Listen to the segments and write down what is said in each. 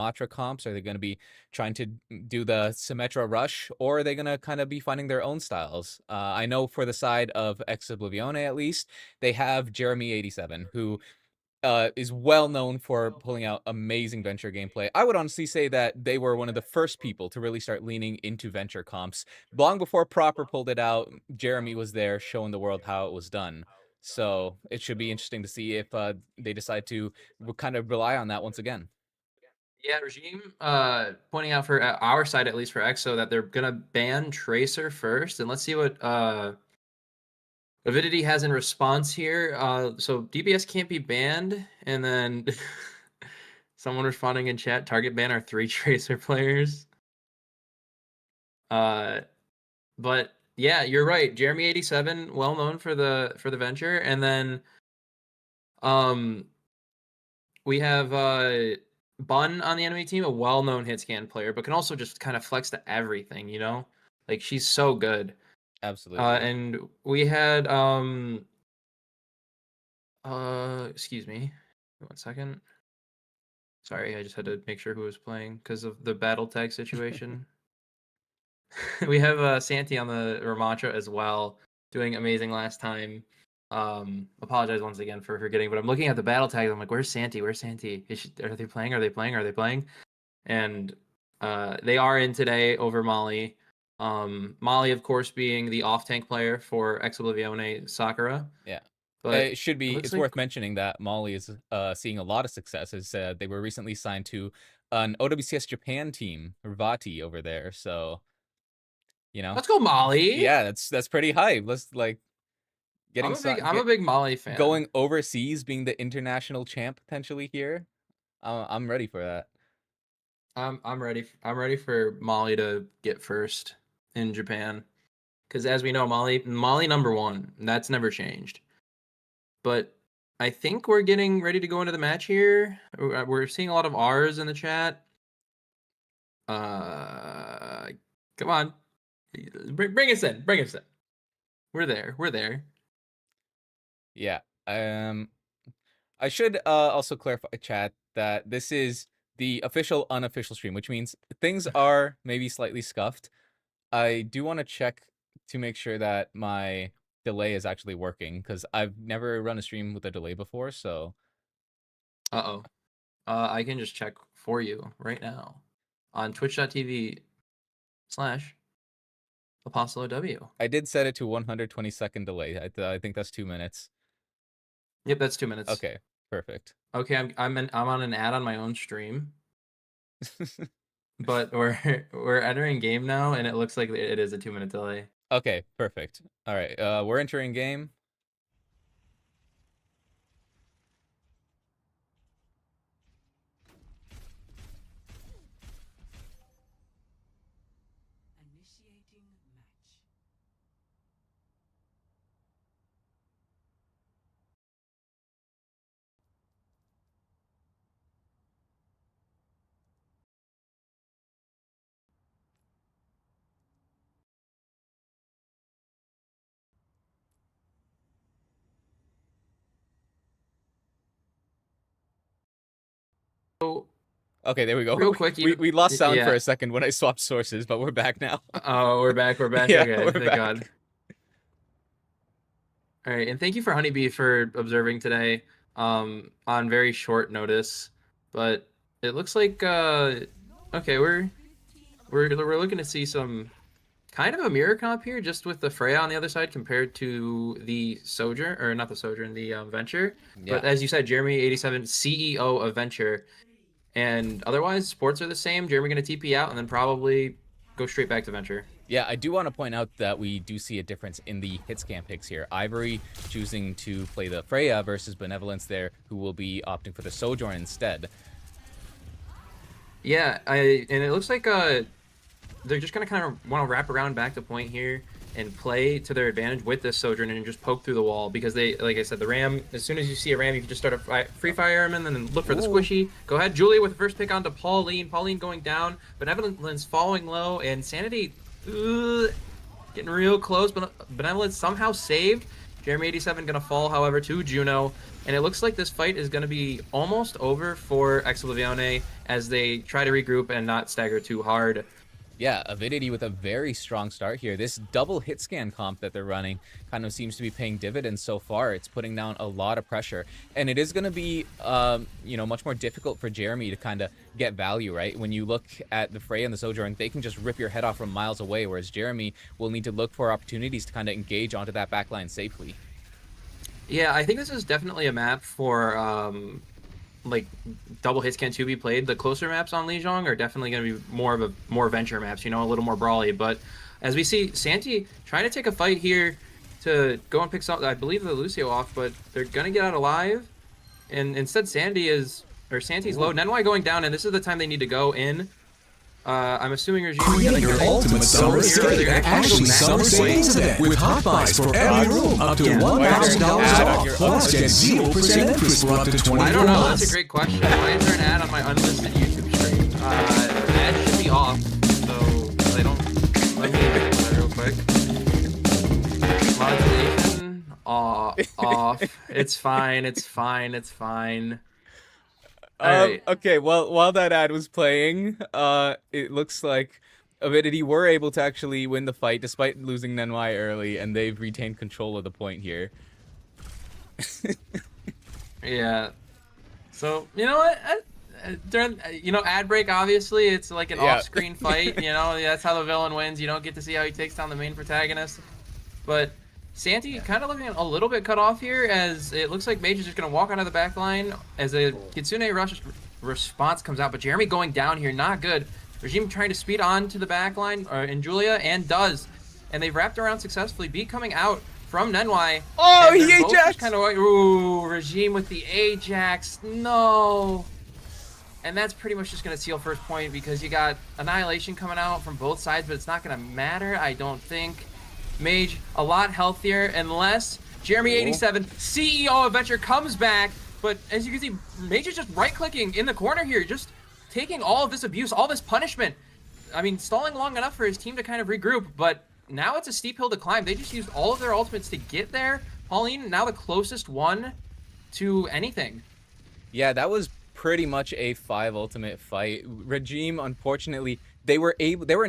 Matra comps? Are they going to be trying to do the Symmetra rush, or are they going to kind of be finding their own styles? I know for the side of Ex Oblivione, at least, they have Jeremy87, who is well known for pulling out amazing Venture gameplay. I would honestly say that they were one of the first people to really start leaning into Venture comps. Long before Proper pulled it out, Jeremy was there showing the world how it was done. So it should be interesting to see if they decide to kind of rely on that once again. Yeah, Regime pointing out for our side, at least for EXO, that they're gonna ban Tracer first, and let's see what Avidity has in response here. So DPS can't be banned, and then someone responding in chat, target ban are 3 Tracer players. But yeah, you're right. Jeremy87, well known for the Venture, and then we have Bun on the enemy team, a well-known hit scan player, but can also just kind of flex to everything, you know? Like, she's so good. Absolutely. And we had excuse me. 1 second. Sorry, I just had to make sure who was playing because of the battle tag situation. We have Santi on the Ramatra as well, doing amazing last time. Apologize once again for forgetting, but I'm looking at the battle tags. I'm like, where's Santi? Where's Santi? Are they playing? Are they playing? Are they playing? And they are in today over Molly. Molly, of course, being the off-tank player for Ex Oblivione Sakura. Yeah. But It should be. looks It's like worth mentioning that Molly is seeing a lot of success. As they were recently signed to an OWCS Japan team, Rivati over there. So, you know, let's go Molly. yeah, that's pretty hype. Let's like getting I'm a big Molly fan. going overseas, being the international champ potentially here. I'm ready for that. I'm ready. I'm ready for Molly to get first in Japan, because as we know, Molly #1. That's never changed. But I think we're getting ready to go into the match here. We're seeing a lot of R's in the chat. Come on, bring us in. Bring us in. We're there. We're there. Yeah. I should also clarify, chat, that this is the official unofficial stream, which means things are maybe slightly scuffed. I do want to check to make sure that my delay is actually working, because I've never run a stream with a delay before. So Uh-oh. I can just check for you right now on twitch.tv/ApostleOW. I did set it to 120-second delay. I think that's 2 minutes. Yep, that's 2 minutes. Okay, perfect. Okay, I'm on an ad on my own stream. But we're entering game now, and it looks like it is a 2-minute delay. Okay, perfect. All right, we're entering game. So, Okay, there we go. real quick, We lost sound for yeah. a second when I swapped sources, but we're back now. Oh, we're back. We're back. Yeah, Okay, we're thank back. God. All right, and thank you for Honeybee for observing today on very short notice. But it looks like okay, we're looking to see some kind of a mirror comp here, just with the Freya on the other side compared to the Sojourn, or not the Sojourn, the Venture. Yeah. But as you said, Jeremy87, CEO of Venture, and otherwise sports are the same. Jeremy gonna TP out and then probably go straight back to Venture. Yeah, I do want to point out that we do see a difference in the hit scan picks here. Ivory choosing to play the Freya versus Benevolence there, who will be opting for the Sojourn instead. Yeah, and it looks like they're just gonna kind of want to wrap around back to point here and play to their advantage with this Sojourn and just poke through the wall, because they, like I said, the Ram, as soon as you see a Ram, you can just start a free fire him and then look for the squishy. Go ahead, Julia with the first pick onto Pauline. Pauline going down, Benevolence falling low, and Sanity getting real close, but Benevolence somehow saved. Jeremy87 gonna fall, however, to Juno, and it looks like this fight is gonna be almost over for Ex Oblivione as they try to regroup and not stagger too hard. Yeah, Avidity with a very strong start here. This double hit scan comp that they're running kind of seems to be paying dividends so far. It's putting down a lot of pressure. And it is going to be, much more difficult for Jeremy to kind of get value, right? When you look at the Frey and the Sojourn, they can just rip your head off from miles away, whereas Jeremy will need to look for opportunities to kind of engage onto that backline safely. Yeah, I think this is definitely a map for like double hits can 2 be played. The closer maps on Lijiang are definitely going to be more venture maps, you know, a little more brawly. But as we see, Santi trying to take a fight here to go and pick some, I believe, the Lucio off, but they're going to get out alive. And instead, Santi's low. Nenwai going down, and this is the time they need to go in. I'm assuming Regime will get your ultimate summer escape. Actually, summer savings event with hot buys for every room up to $1,000 off. Plus, get 0% interest for up to 20 I don't know. months. That's a great question. Why is there an ad on my unlisted YouTube stream? The ad should be off, so they don't let me do it real quick. Monetization off. It's fine. It's fine. It's fine. Right. Okay, well, while that ad was playing, it looks like Avidity were able to actually win the fight despite losing Nenwai early, and they've retained control of the point here. Yeah. So, you know what? During, ad break, obviously, it's like an off-screen fight. You know, that's how the villain wins. You don't get to see how he takes down the main protagonist. But Santi kind of looking a little bit cut off here, as it looks like Mage is just going to walk onto the back line as a Kitsune Rush response comes out. But Jeremy going down here, not good. Regime trying to speed on to the back line in Julia, and does. And they've wrapped around successfully. B coming out from Nenwai. Oh, he Ajax! Kind of, ooh, Regime with the Ajax. No. And that's pretty much just going to seal first point, because you got Annihilation coming out from both sides, but it's not going to matter, I don't think. Mage a lot healthier, unless Jeremy87, CEO Adventure, comes back. But as you can see, Mage is just right-clicking in the corner here, just taking all of this abuse, all this punishment. I mean, stalling long enough for his team to kind of regroup, but now it's a steep hill to climb. They just used all of their ultimates to get there. Pauline, now the closest one to anything. Yeah, that was pretty much a 5 ultimate fight. Regime, unfortunately, they were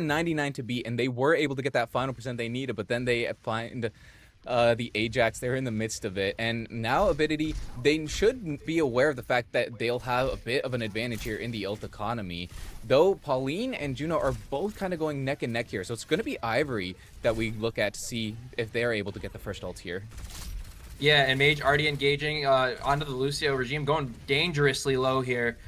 99 to beat, and they were able to get that final percent they needed, but then they find the Ajax. They're in the midst of it, and now Avidity, they should be aware of the fact that they'll have a bit of an advantage here in the ult economy, though Pauline and Juno are both kind of going neck and neck here, so it's going to be Ivory that we look at to see if they're able to get the first ult here. Yeah, and Mage already engaging onto the Lucio. Regime going dangerously low here.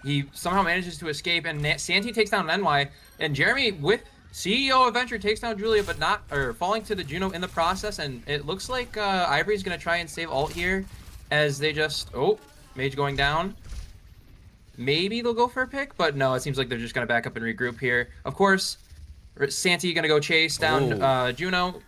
He somehow manages to escape, and Santi takes down Nenwai, and Jeremy with CEO Adventure takes down Julia, but not, or falling to the Juno in the process, and it looks like Ivory's going to try and save ult here, as they just, Mage going down. Maybe they'll go for a pick, but no, it seems like they're just going to back up and regroup here. Of course, Santi going to go chase down Juno,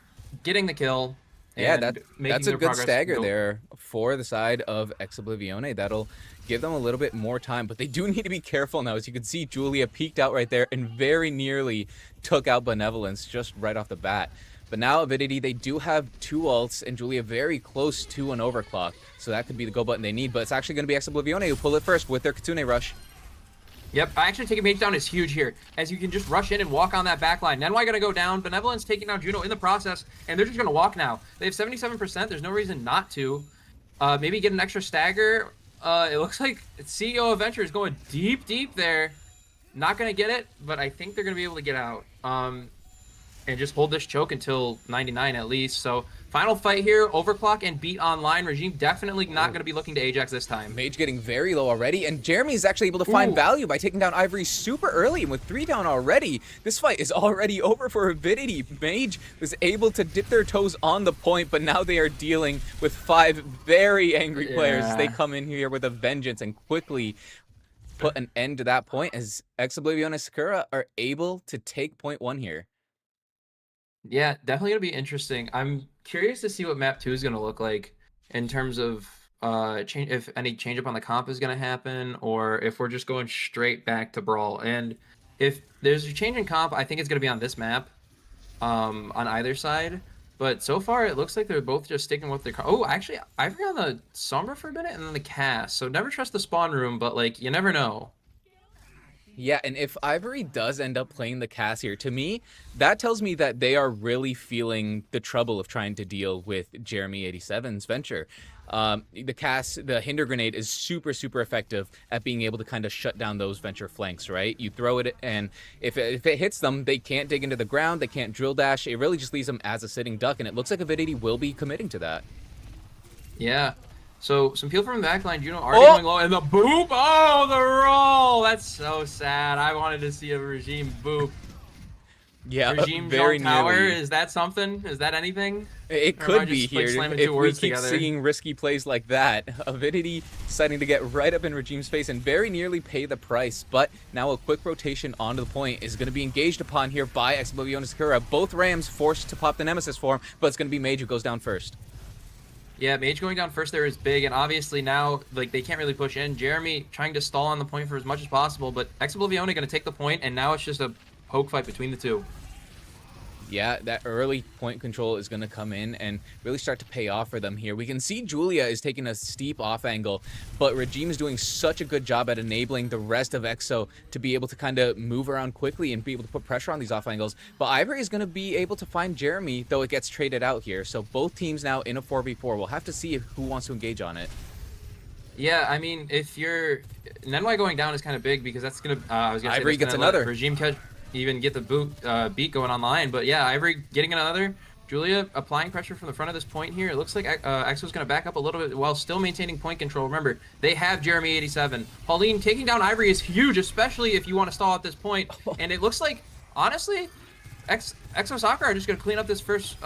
getting the kill. Yeah, that's a good stagger there for the side of Ex Oblivione. That'll give them a little bit more time, but they do need to be careful now. As you can see, Julia peeked out right there and very nearly took out Benevolence just right off the bat. But now Avidity, they do have 2 ults, and Julia very close to an overclock, so that could be the go button they need. But it's actually going to be Ex Oblivione who pull it first with their Kitsune Rush. Yep, actually taking Mage down is huge here, as you can just rush in and walk on that back line. Nenwai gonna go down, Benevolence taking down Juno in the process, and they're just gonna walk now. They have 77%, there's no reason not to. Maybe get an extra stagger. It looks like CEO Adventure is going deep there. Not gonna get it, but I think they're gonna be able to get out. And just hold this choke until 99 at least. So final fight here, overclock and beat online. Regime definitely not going to be looking to Ajax this time. Mage getting very low already, and Jeremy is actually able to find value by taking down Ivory super early, and with 3 down already, this fight is already over for Avidity. Mage was able to dip their toes on the point, but now they are dealing with 5 very angry players as they come in here with a vengeance and quickly put an end to that point, as Ex Oblivione and Sakura are able to take point 1 here. Yeah, definitely gonna be interesting. I'm curious to see what map 2 is gonna look like in terms of change, if any change up on the comp is gonna happen, or if we're just going straight back to Brawl. And if there's a change in comp, I think it's gonna be on this map, on either side. But so far, it looks like they're both just sticking with their. Oh, actually, Ivory on the Sombra for a minute, and then the CAS. So never trust the spawn room, but like you never know. Yeah, and if Ivory does end up playing the CAS here, to me, that tells me that they are really feeling the trouble of trying to deal with Jeremy87's venture. The CAS, the Hinder Grenade, is super, super effective at being able to kind of shut down those venture flanks, right? You throw it, and if it hits them, they can't dig into the ground, they can't drill dash. It really just leaves them as a sitting duck, and it looks like Avidity will be committing to that. Yeah. So some peel from the backline, Juno already going low, and the boop! Oh, the roll! That's so sad. I wanted to see a Regime boop. Yeah, Regime very Tower, nearly. is that something? Is that anything? It could be here if we keep seeing risky plays like that. Avidity deciding to get right up in Regime's face and very nearly pay the price. But now a quick rotation onto the point is going to be engaged upon here by Ex Oblivione and Sakura. Both Rams forced to pop the Nemesis for him, but it's going to be Mage who goes down first. Yeah, Mage going down first there is big, and obviously now like they can't really push in. Jeremy trying to stall on the point for as much as possible, but Ex Oblivione going to take the point, and now it's just a poke fight between the two. Yeah, that early point control is going to come in and really start to pay off for them here. We can see Julia is taking a steep off angle, but Regime is doing such a good job at enabling the rest of EXO to be able to kind of move around quickly and be able to put pressure on these off angles. But Ivory is going to be able to find Jeremy, though it gets traded out here. So both teams now in a 4v4. We'll have to see who wants to engage on it. Yeah, I mean, if you're... Nenwai going down is kind of big because that's going to... I was going to say Ivory gets another. Regime catch... even get the beat going online. But yeah, Ivory getting another. Julia applying pressure from the front of this point here. It looks like EXO's going to back up a little bit while still maintaining point control. Remember, they have Jeremy87. Pauline taking down Ivory is huge, especially if you want to stall at this point. And it looks like, honestly, EXO Sakura are just going to clean up this first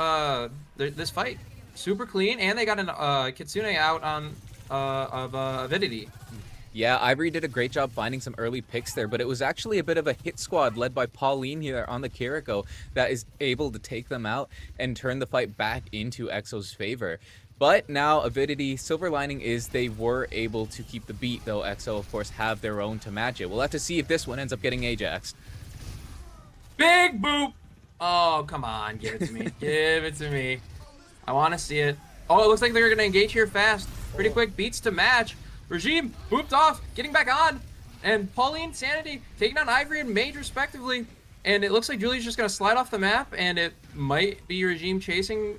this fight. Super clean, and they got an Kitsune out on of Avidity. Yeah, Ivory did a great job finding some early picks there, but it was actually a bit of a hit squad led by Pauline here on the Kiriko that is able to take them out and turn the fight back into EXO's favor. But now Avidity, silver lining is they were able to keep the beat, though EXO, of course, have their own to match it. We'll have to see if this one ends up getting Ajax. Big boop! Oh, come on, give it to me. Give it to me. I want to see it. Oh, it looks like they're going to engage here fast. Pretty quick beats to match. Regime booped off, getting back on, and Pauline, Sanity taking down Ivory and Mage respectively. And it looks like Julie's just gonna slide off the map, and it might be Regime chasing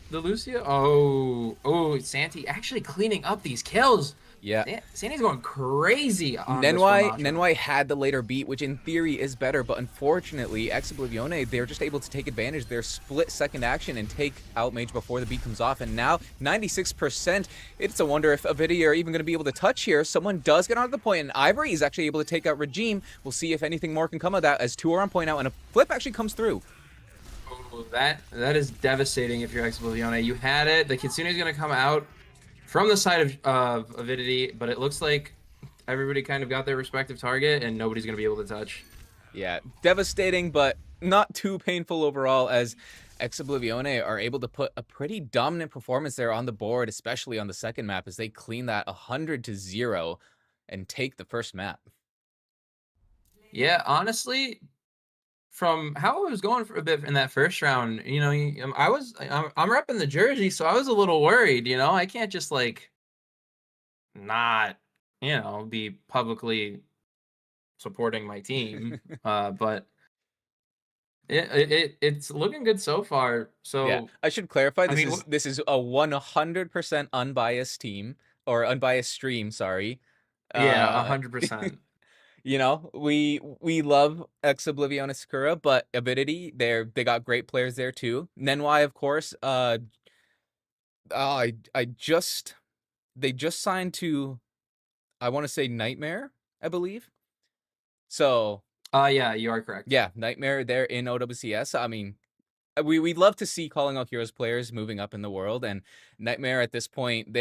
the Lucia. Oh, Santi actually cleaning up these kills. Yeah. Sandy's going crazy on Nenwai had the later beat, which in theory is better, but unfortunately, Ex Oblivione, they're just able to take advantage of their split second action and take out Mage before the beat comes off. And now, 96%. It's a wonder if Avidity are even going to be able to touch here. Someone does get onto the point, and Ivory is actually able to take out Regime. We'll see if anything more can come of that, as two are on point now, and a flip actually comes through. Oh, that is devastating if you're Ex Oblivione. You had it. The Kitsune is going to come out from the side of Avidity, but it looks like everybody kind of got their respective target, and nobody's going to be able to touch. Yeah, devastating, but not too painful overall, as Ex Oblivione are able to put a pretty dominant performance there on the board, especially on the second map, as they clean that 100-0 and take the first map. Yeah, honestly, from how I was going for a bit in that first round, you know, I'm repping the jersey, so I was a little worried, you know. I can't just like not, you know, be publicly supporting my team, but it's looking good so far. So yeah, I should clarify, this is a 100% unbiased team, or unbiased stream, sorry. Yeah, 100%. You know, we love Ex Oblivione Sakura, but Avidity, they got great players there too. Nenwai, of course. They just signed to, I want to say, Nightmare, I believe. So. Yeah, you are correct. Yeah, Nightmare. They're in OWCS. I mean, we'd love to see Calling All Heroes players moving up in the world, and Nightmare at this point,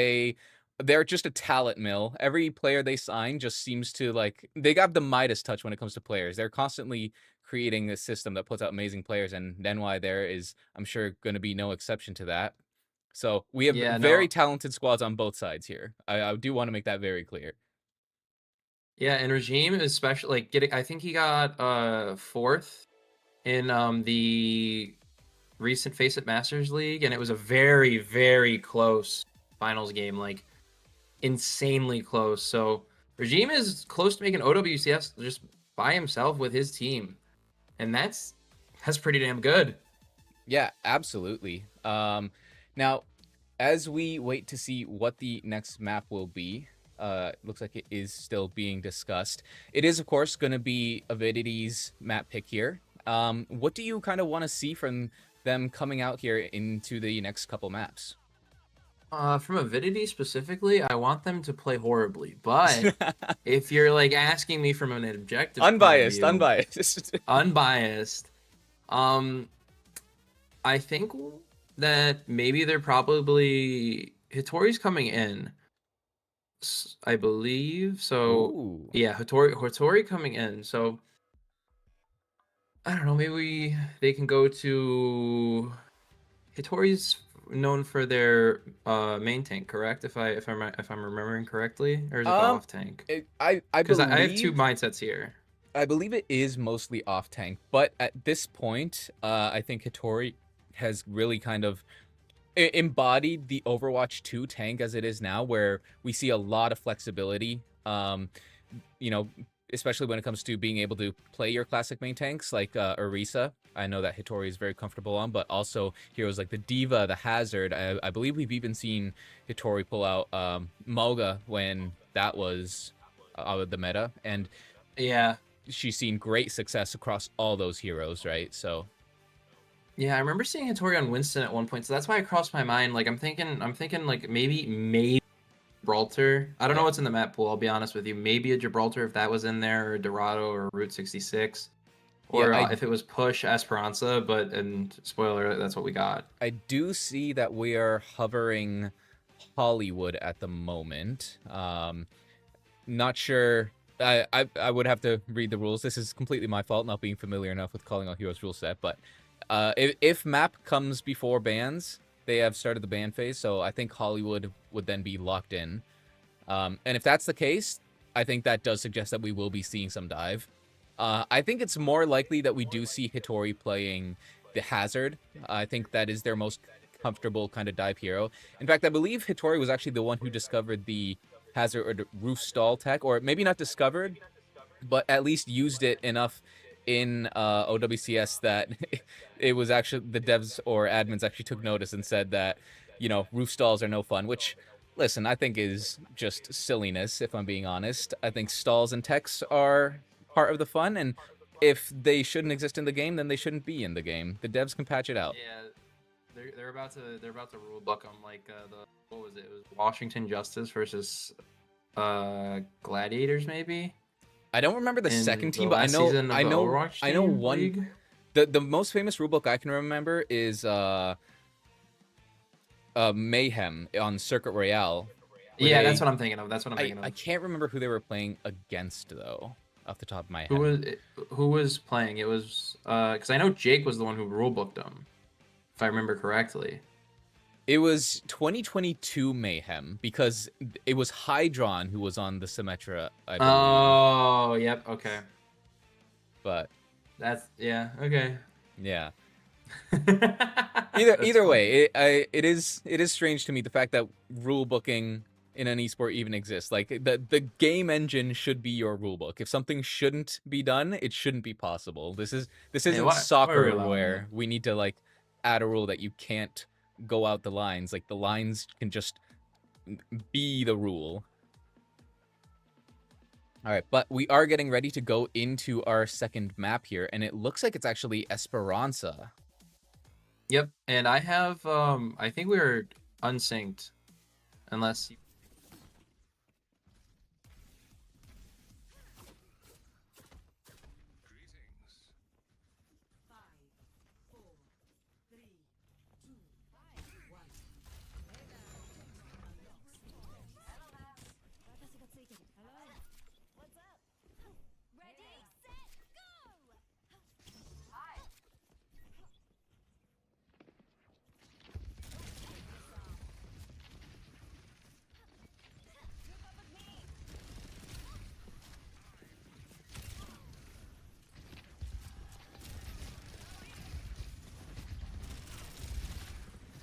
they're just a talent mill. Every player they sign just seems to, like, they got the Midas touch when it comes to players. They're constantly creating a system that puts out amazing players, and Nenwai there is, I'm sure, going to be no exception to that. So we have very talented squads on both sides here. I do want to make that very clear. Yeah, and Regime is special, like I think he got 4th in the recent Face It Masters League, and it was a very, very close finals game, like insanely close. So Regime is close to making OWCS just by himself with his team, and that's pretty damn good. Yeah, absolutely. Now, as we wait to see what the next map will be, looks like it is still being discussed. It is, of course, going to be Avidity's map pick here. What do you kind of want to see from them coming out here into the next couple maps? From Avidity specifically, I want them to play horribly. But if you're like asking me from an objective Unbiased, point of view, unbiased. unbiased, I think that maybe they're probably Hitori's coming in. I believe so. Ooh. Yeah, Hitori coming in. So I don't know. Maybe they can go to Hitori's known for their main tank, correct? If I'm remembering correctly, or is it the off tank? I Because believe I have two mindsets here. I believe it is mostly off tank, but at this point, I think Hitori has really kind of embodied the Overwatch 2 tank as it is now, where we see a lot of flexibility. You know, especially when it comes to being able to play your classic main tanks like Orisa. I know that Hitori is very comfortable on, but also heroes like the Diva, the Hazard. I believe we've even seen Hitori pull out Moga when that was out of the meta, and Yeah. she's seen great success across all those heroes, right? So Yeah, I remember seeing Hitori on Winston at one point, so that's why it crossed my mind. Like I'm thinking like maybe Gibraltar. I don't know what's in the map pool, I'll be honest with you. Maybe a Gibraltar if that was in there, or Dorado or Route 66. Or yeah, if it was push Esperanza, and spoiler, that's what we got. I do see that we are hovering Hollywood at the moment. Not sure. I would have to read the rules. This is completely my fault, not being familiar enough with calling out Heroes rule set. But if map comes before bans, they have started the ban phase. So I think Hollywood would then be locked in. And if that's the case, I think that does suggest that we will be seeing some dive. I think it's more likely that we do see Hitori playing the Hazard. I think that is their most comfortable kind of dive hero. In fact, I believe Hitori was actually the one who discovered the Hazard or the roof stall tech, or maybe not discovered, but at least used it enough in OWCS that it was actually the devs or admins actually took notice and said that, you know, roof stalls are no fun, which, listen, I think is just silliness, if I'm being honest. I think stalls and techs are part of the fun, and if they shouldn't exist in the game, then they shouldn't be in the game. The devs can patch it out. Yeah, they're about to rule book them like what was it? It was Washington Justice versus Gladiators, maybe. I don't remember the second team, but I know Overwatch I know one. League? The most famous rulebook I can remember is Mayhem on Circuit Royale. Yeah, that's what I'm thinking of. I can't remember who they were playing against though, off the top of my head. Who was playing? It was because I know Jake was the one who rulebooked them, if I remember correctly. It was 2022 Mayhem, because it was Hydron who was on the Symmetra, I believe. Oh, yep, okay. But yeah, okay. Yeah. Either way, it is strange to me the fact that rule booking in an esport even exists. Like the game engine should be your rule book. If something shouldn't be done, it shouldn't be possible. This isn't soccer where we need to like add a rule that you can't go out the lines. Like the lines can just be the rule. All right, but we are getting ready to go into our second map here, and it looks like it's actually Esperanza. Yep, and I have I think we were unsynced, unless.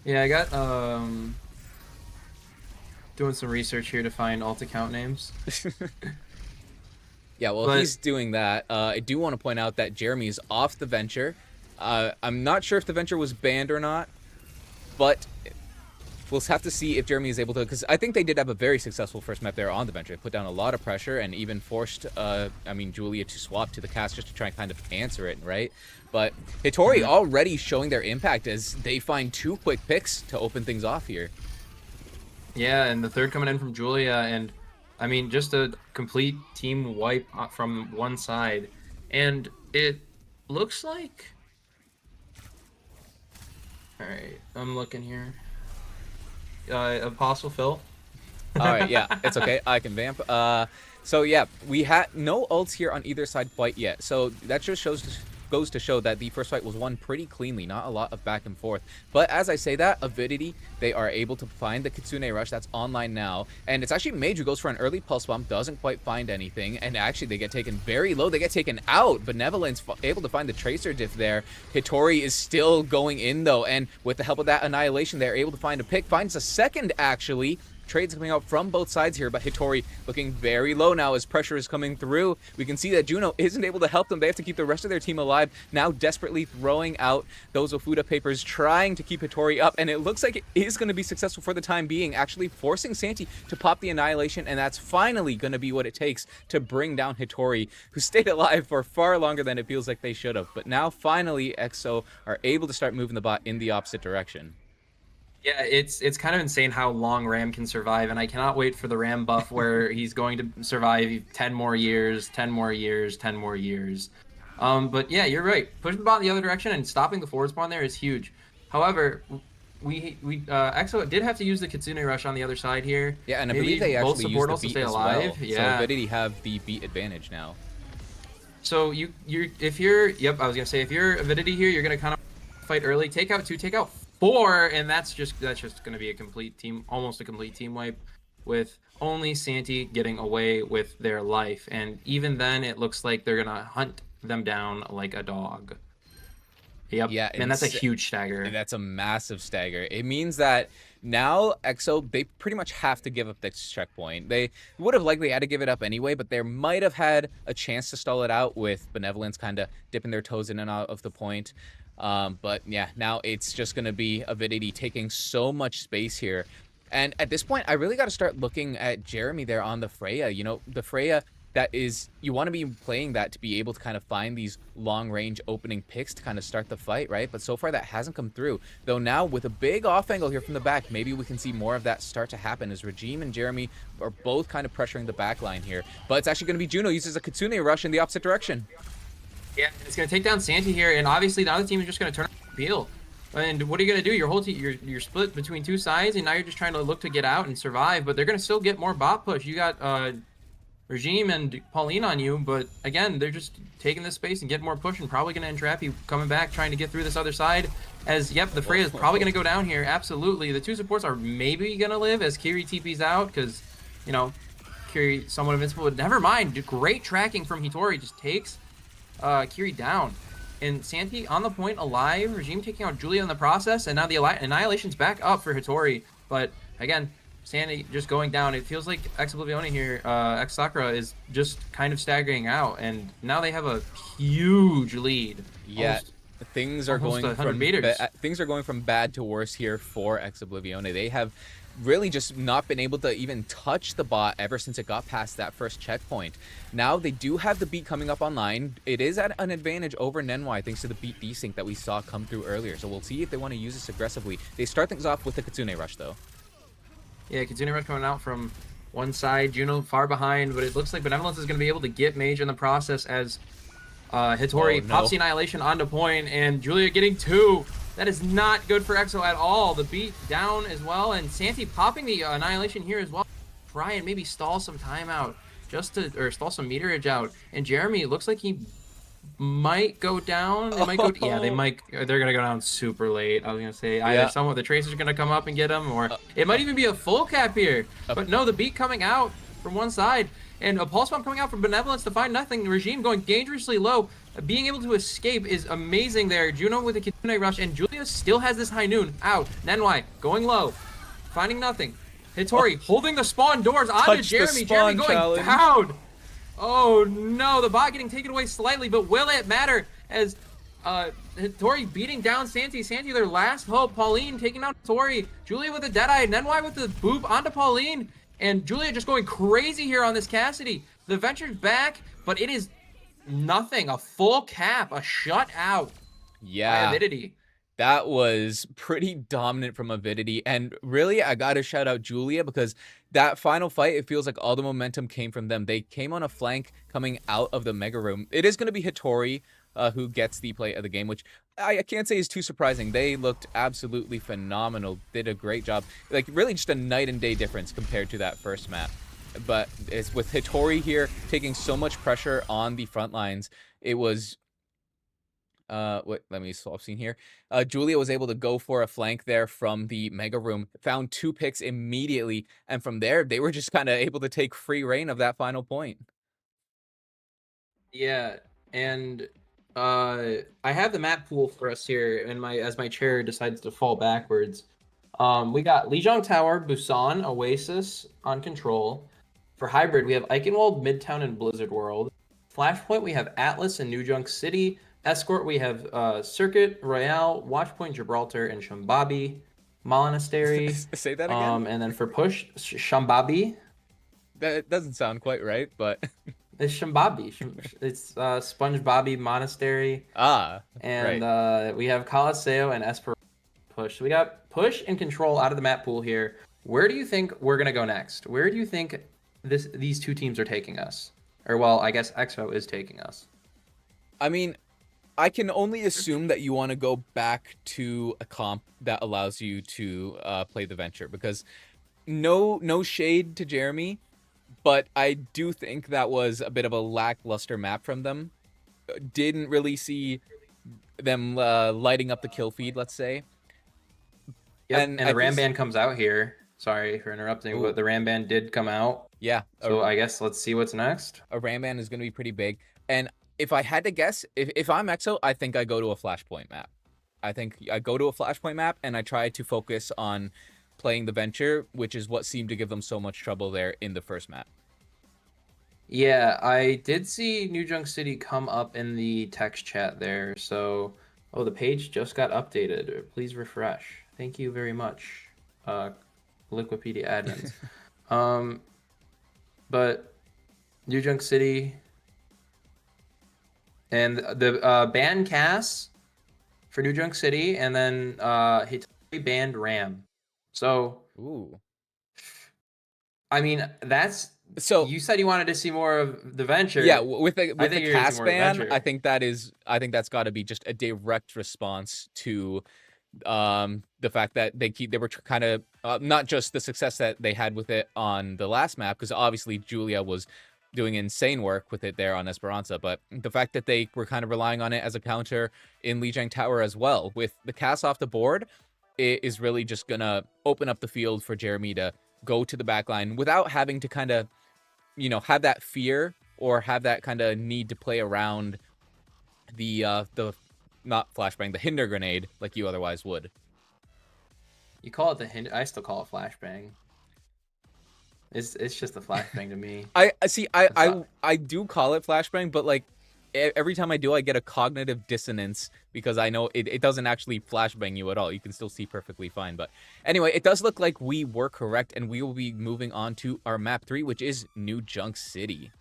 Yeah, I got doing some research here to find alt account names. Yeah, well, But he's doing that. I do want to point out that Jeremy is off the venture. I'm not sure if the venture was banned or not, but we'll have to see if Jeremy is able to, because I think they did have a very successful first map there on the venture. They put down a lot of pressure and even forced, Julia to swap to the cast just to try and kind of answer it, right? But Hitori already showing their impact as they find 2 quick picks to open things off here. yeah, and the third coming in from Julia, and I mean, just a complete team wipe from one side. And it looks like... Alright, I'm looking here. Apostle Phil. Alright, yeah, it's okay. I can vamp. So yeah, we had no ults here on either side quite yet. So that just goes to show that the first fight was won pretty cleanly, not a lot of back and forth. But as I say that, Avidity, they are able to find the Kitsune Rush that's online now, and it's actually Mage who goes for an early pulse bomb, doesn't quite find anything, and actually they get taken very low, they get taken out. Benevolence able to find the Tracer diff there. Hitori is still going in though, and with the help of that Annihilation, they're able to find a pick, finds a second actually. Trades coming out from both sides here, but Hitori looking very low now as pressure is coming through. We can see that Juno isn't able to help them. They have to keep the rest of their team alive, now desperately throwing out those Ofuda papers, trying to keep Hitori up, and it looks like it is going to be successful for the time being, actually forcing Santi to pop the Annihilation, and that's finally going to be what it takes to bring down Hitori, who stayed alive for far longer than it feels like they should have. But now finally EXO are able to start moving the bot in the opposite direction. Yeah, it's kind of insane how long Ram can survive, and I cannot wait for the Ram buff where he's going to survive 10 more years, 10 more years, 10 more years. But yeah, you're right. Pushing the bot in the other direction and stopping the forward spawn there is huge. However, EXO did have to use the Kitsune Rush on the other side here. Yeah, and I believe they actually used the beat as well. Yeah. So Avidity have the beat advantage now. So I was gonna say if you're Avidity here, you're gonna kind of fight early, take out 2, take out 4, and that's just gonna be almost a complete team wipe, with only Santi getting away with their life. And even then, it looks like they're gonna hunt them down like a dog. Yep. Yeah, and that's a huge stagger. That's a massive stagger. It means that now EXO, they pretty much have to give up this checkpoint. They would have likely had to give it up anyway, but they might have had a chance to stall it out with Benevolence kind of dipping their toes in and out of the point. But yeah, now it's just going to be Avidity taking so much space here. And at this point, I really got to start looking at Jeremy there on the Freya. You know, the Freya that is, you want to be playing that to be able to kind of find these long-range opening picks to kind of start the fight, right? But so far that hasn't come through. Though now with a big off angle here from the back, maybe we can see more of that start to happen as Regime and Jeremy are both kind of pressuring the back line here. But it's actually going to be Juno uses a Kitsune Rush in the opposite direction. Yeah, it's going to take down Santi here, and obviously the other team is just going to turn on Peel. And what are you going to do? Your whole team, you're split between 2 sides, and now you're just trying to look to get out and survive, but they're going to still get more bot push. You got Regime and Pauline on you, but again, they're just taking this space and getting more push and probably going to entrap you coming back, trying to get through this other side. As, yep, the Freya is probably going to go down here, absolutely. The 2 supports are maybe going to live as Kiri TP's out, because, you know, Kiri somewhat invincible, but never mind. Great tracking from Hitori, just takes Kiri down. And Santi on the point, alive. Regime taking out Julia in the process, and now the Annihilation's back up for Hitori. But again, Santi just going down. It feels like Ex Oblivione here, Ex Sakura is just kind of staggering out, and now they have a huge lead. Yeah, things are going from bad to worse here for Ex Oblivione. They have really just not been able to even touch the bot ever since it got past that first checkpoint. Now they do have the beat coming up online. It is at an advantage over Nenwai thanks to the beat desync that we saw come through earlier. So we'll see if they want to use this aggressively. They start things off with the Kitsune Rush though. Yeah, Kitsune Rush coming out from one side, Juno far behind, but it looks like Benevolence is going to be able to get Mage in the process as Hitori pops the Annihilation onto point, and Julia getting 2. That is not good for EXO at all. The beat down as well, and Santi popping the Annihilation here as well. Try and maybe stall some time out, or stall some meterage out. And Jeremy, looks like he might go down. They might go, yeah, they're gonna go down super late. I was gonna say either some of the Tracers are gonna come up and get him, or it might even be a full cap here. But no, the beat coming out from one side, and a pulse bomb coming out from Benevolence to find nothing. The Regime going dangerously low. being able to escape is amazing there. Juno with a Kitsune Rush, and Julia still has this high noon. Out. Nenwai going low. Finding nothing. Hitori holding the spawn doors onto Jeremy. Jeremy going down. Oh no, the bot getting taken away slightly, but will it matter as Hitori beating down Santi. Santi, their last hope. Pauline taking down Hitori. Julia with a Deadeye. Nenwai with the boop onto Pauline. And Julia just going crazy here on this Cassidy. The Venture's back, but it is nothing. A full cap, a shutout. Yeah. By Avidity. That was pretty dominant from Avidity. And really, I got to shout out Julia because that final fight, it feels like all the momentum came from them. They came on a flank coming out of the Mega Room. It is going to be Hitori who gets the play of the game, which I can't say is too surprising. They looked absolutely phenomenal. Did a great job. Like, really just a night and day difference compared to that first map. But it's with Hitori here taking so much pressure on the front lines. It was... wait, let me swap scene here. Julia was able to go for a flank there from the Mega Room, found 2 picks immediately, and from there, they were just kind of able to take free reign of that final point. Yeah, and I have the map pool for us here, and as my chair decides to fall backwards. We got Lijiang Tower, Busan, Oasis on control. For hybrid, we have Eichenwald, Midtown, and Blizzard World. Flashpoint, we have Atlas and New Junk City. Escort, we have Circuit, Royale, Watchpoint, Gibraltar, and Shambabi. Monastery. Say that again? And then for push, Shambabi. That doesn't sound quite right, but... It's Shambabi. It's SpongeBobby Monastery. And right. We have Colosseo and Esper push. So we got push and control out of the map pool here. Where do you think we're going to go next? Where do you think these two teams are taking us? Or, well, I guess EXO is taking us. I mean... I can only assume that you want to go back to a comp that allows you to play the Venture, because no shade to Jeremy, but I do think that was a bit of a lackluster map from them. Didn't really see them lighting up the kill feed, let's say. Yep, and the Ramban comes out here. Sorry for interrupting, but the Ramban did come out. Yeah. So I guess let's see what's next. A Ramban is going to be pretty big. And if I had to guess, if I'm EXO, I think I go to a Flashpoint map. I think I go to a Flashpoint map and I try to focus on playing the Venture, which is what seemed to give them so much trouble there in the first map. Yeah, I did see New Junk City come up in the text chat there. So, the page just got updated. Please refresh. Thank you very much, Liquipedia admins. But New Junk City... And the banned Cass for New Junk City, and then Hitori banned Ram. So, I mean, that's... So you said you wanted to see more of the Venture. Yeah, with the Cass ban, I think that's got to be just a direct response to the fact that they were kind of not just the success that they had with it on the last map, because obviously Julia was doing insane work with it there on Esperanza, but the fact that they were kind of relying on it as a counter in Lijiang Tower as well. With the Cass off the board, it is really just gonna open up the field for Jeremy to go to the backline without having to kind of, have that fear or have that kind of need to play around the not flashbang, the hinder grenade like you otherwise would. You call it the hinder, I still call it flashbang. It's just a flashbang to me. I do call it flashbang, but like every time I do, I get a cognitive dissonance because I know it doesn't actually flashbang you at all. You can still see perfectly fine. But anyway, it does look like we were correct, and we will be moving on to our map 3, which is New Junk City.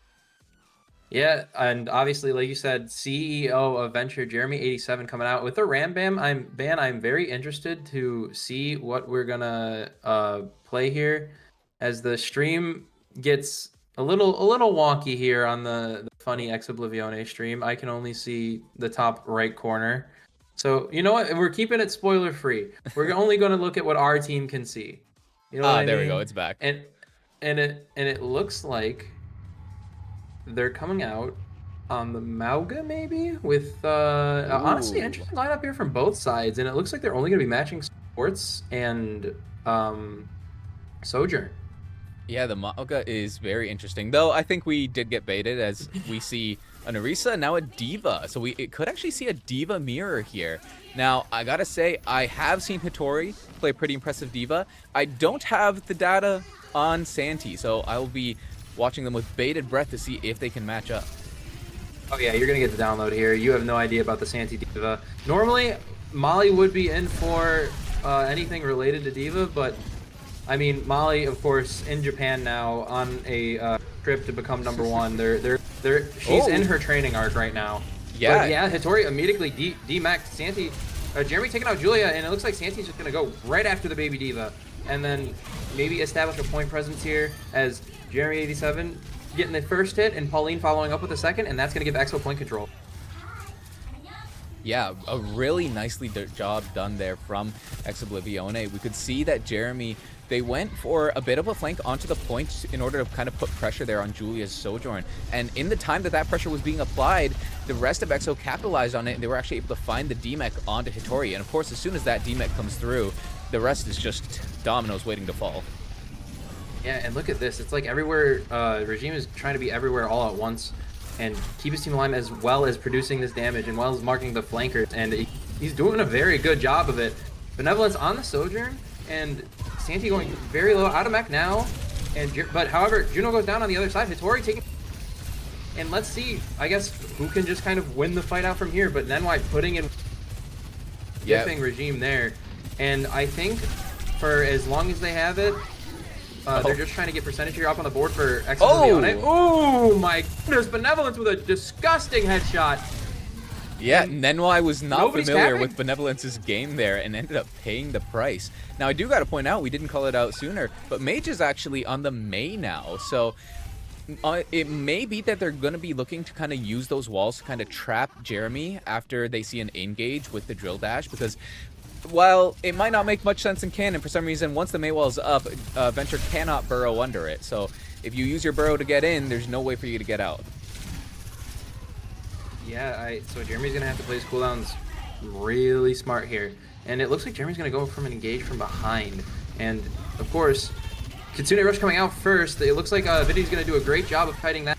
Yeah, and obviously, like you said, CEO of Venture, Jeremy87, coming out with a Ramban. I'm very interested to see what we're gonna play here. As the stream gets a little wonky here on the funny Ex Oblivione stream, I can only see the top right corner. So you know what? We're keeping it spoiler free. We're only going to look at what our team can see. You know what I mean? There we go. It's back. And it looks like they're coming out on the Mauga maybe with honestly interesting lineup here from both sides, and it looks like they're only going to be matching Sports and Sojourn. Yeah, the Mauga is very interesting. Though I think we did get baited as we see a Narisa, now a D.Va. So it could actually see a D.Va mirror here. Now, I gotta say, I have seen Hitori play a pretty impressive D.Va. I don't have the data on Santi, so I will be watching them with bated breath to see if they can match up. Oh yeah, you're gonna get the download here. You have no idea about the Santi D.Va. Normally, Molly would be in for anything related to D.Va, but I mean, Molly, of course, in Japan now on a trip to become #1. She's in her training arc right now. Yeah. But yeah, Hitori immediately D-maxed Santi. Jeremy taking out Julia, and it looks like Santi's just gonna go right after the baby D.Va, and then maybe establish a point presence here as Jeremy 87 getting the first hit and Pauline following up with the second, and that's gonna give EXO point control. Yeah, a really nicely job done there from Ex Oblivione. We could see that Jeremy, they went for a bit of a flank onto the point in order to kind of put pressure there on Julia's Sojourn. And in the time that pressure was being applied, the rest of EXO capitalized on it, and they were actually able to find the D-Mech onto Hitori. And of course, as soon as that D-Mech comes through, the rest is just dominoes waiting to fall. Yeah, and look at this. It's like everywhere, Regime is trying to be everywhere all at once and keep his team alive as well as producing this damage and well as marking the flankers. And he's doing a very good job of it. Benevolence on the Sojourn, and Santi going very low, out of mech now. But however, Juno goes down on the other side. Hitori taking... And let's see, I guess, who can just kind of win the fight out from here. But Nenwai putting in... Dipping Regime there. And I think for as long as they have it, they're just trying to get percentage here up on the board for Ex Oblivione. Oh my goodness, Benevolence with a disgusting headshot. Yeah, Nenwai was not familiar tapping with Benevolence's game there and ended up paying the price. Now, I do got to point out, we didn't call it out sooner, but Mage is actually on the Mei now. So it may be that they're going to be looking to kind of use those walls to kind of trap Jeremy after they see an engage with the drill dash, because while it might not make much sense in canon, for some reason, once the Mei wall is up, Venture cannot burrow under it. So if you use your burrow to get in, there's no way for you to get out. Yeah, so Jeremy's going to have to play his cooldowns really smart here. And it looks like Jeremy's going to go from an engage from behind. And, of course, Kitsune Rush coming out first. It looks like Avidity's going to do a great job of fighting that.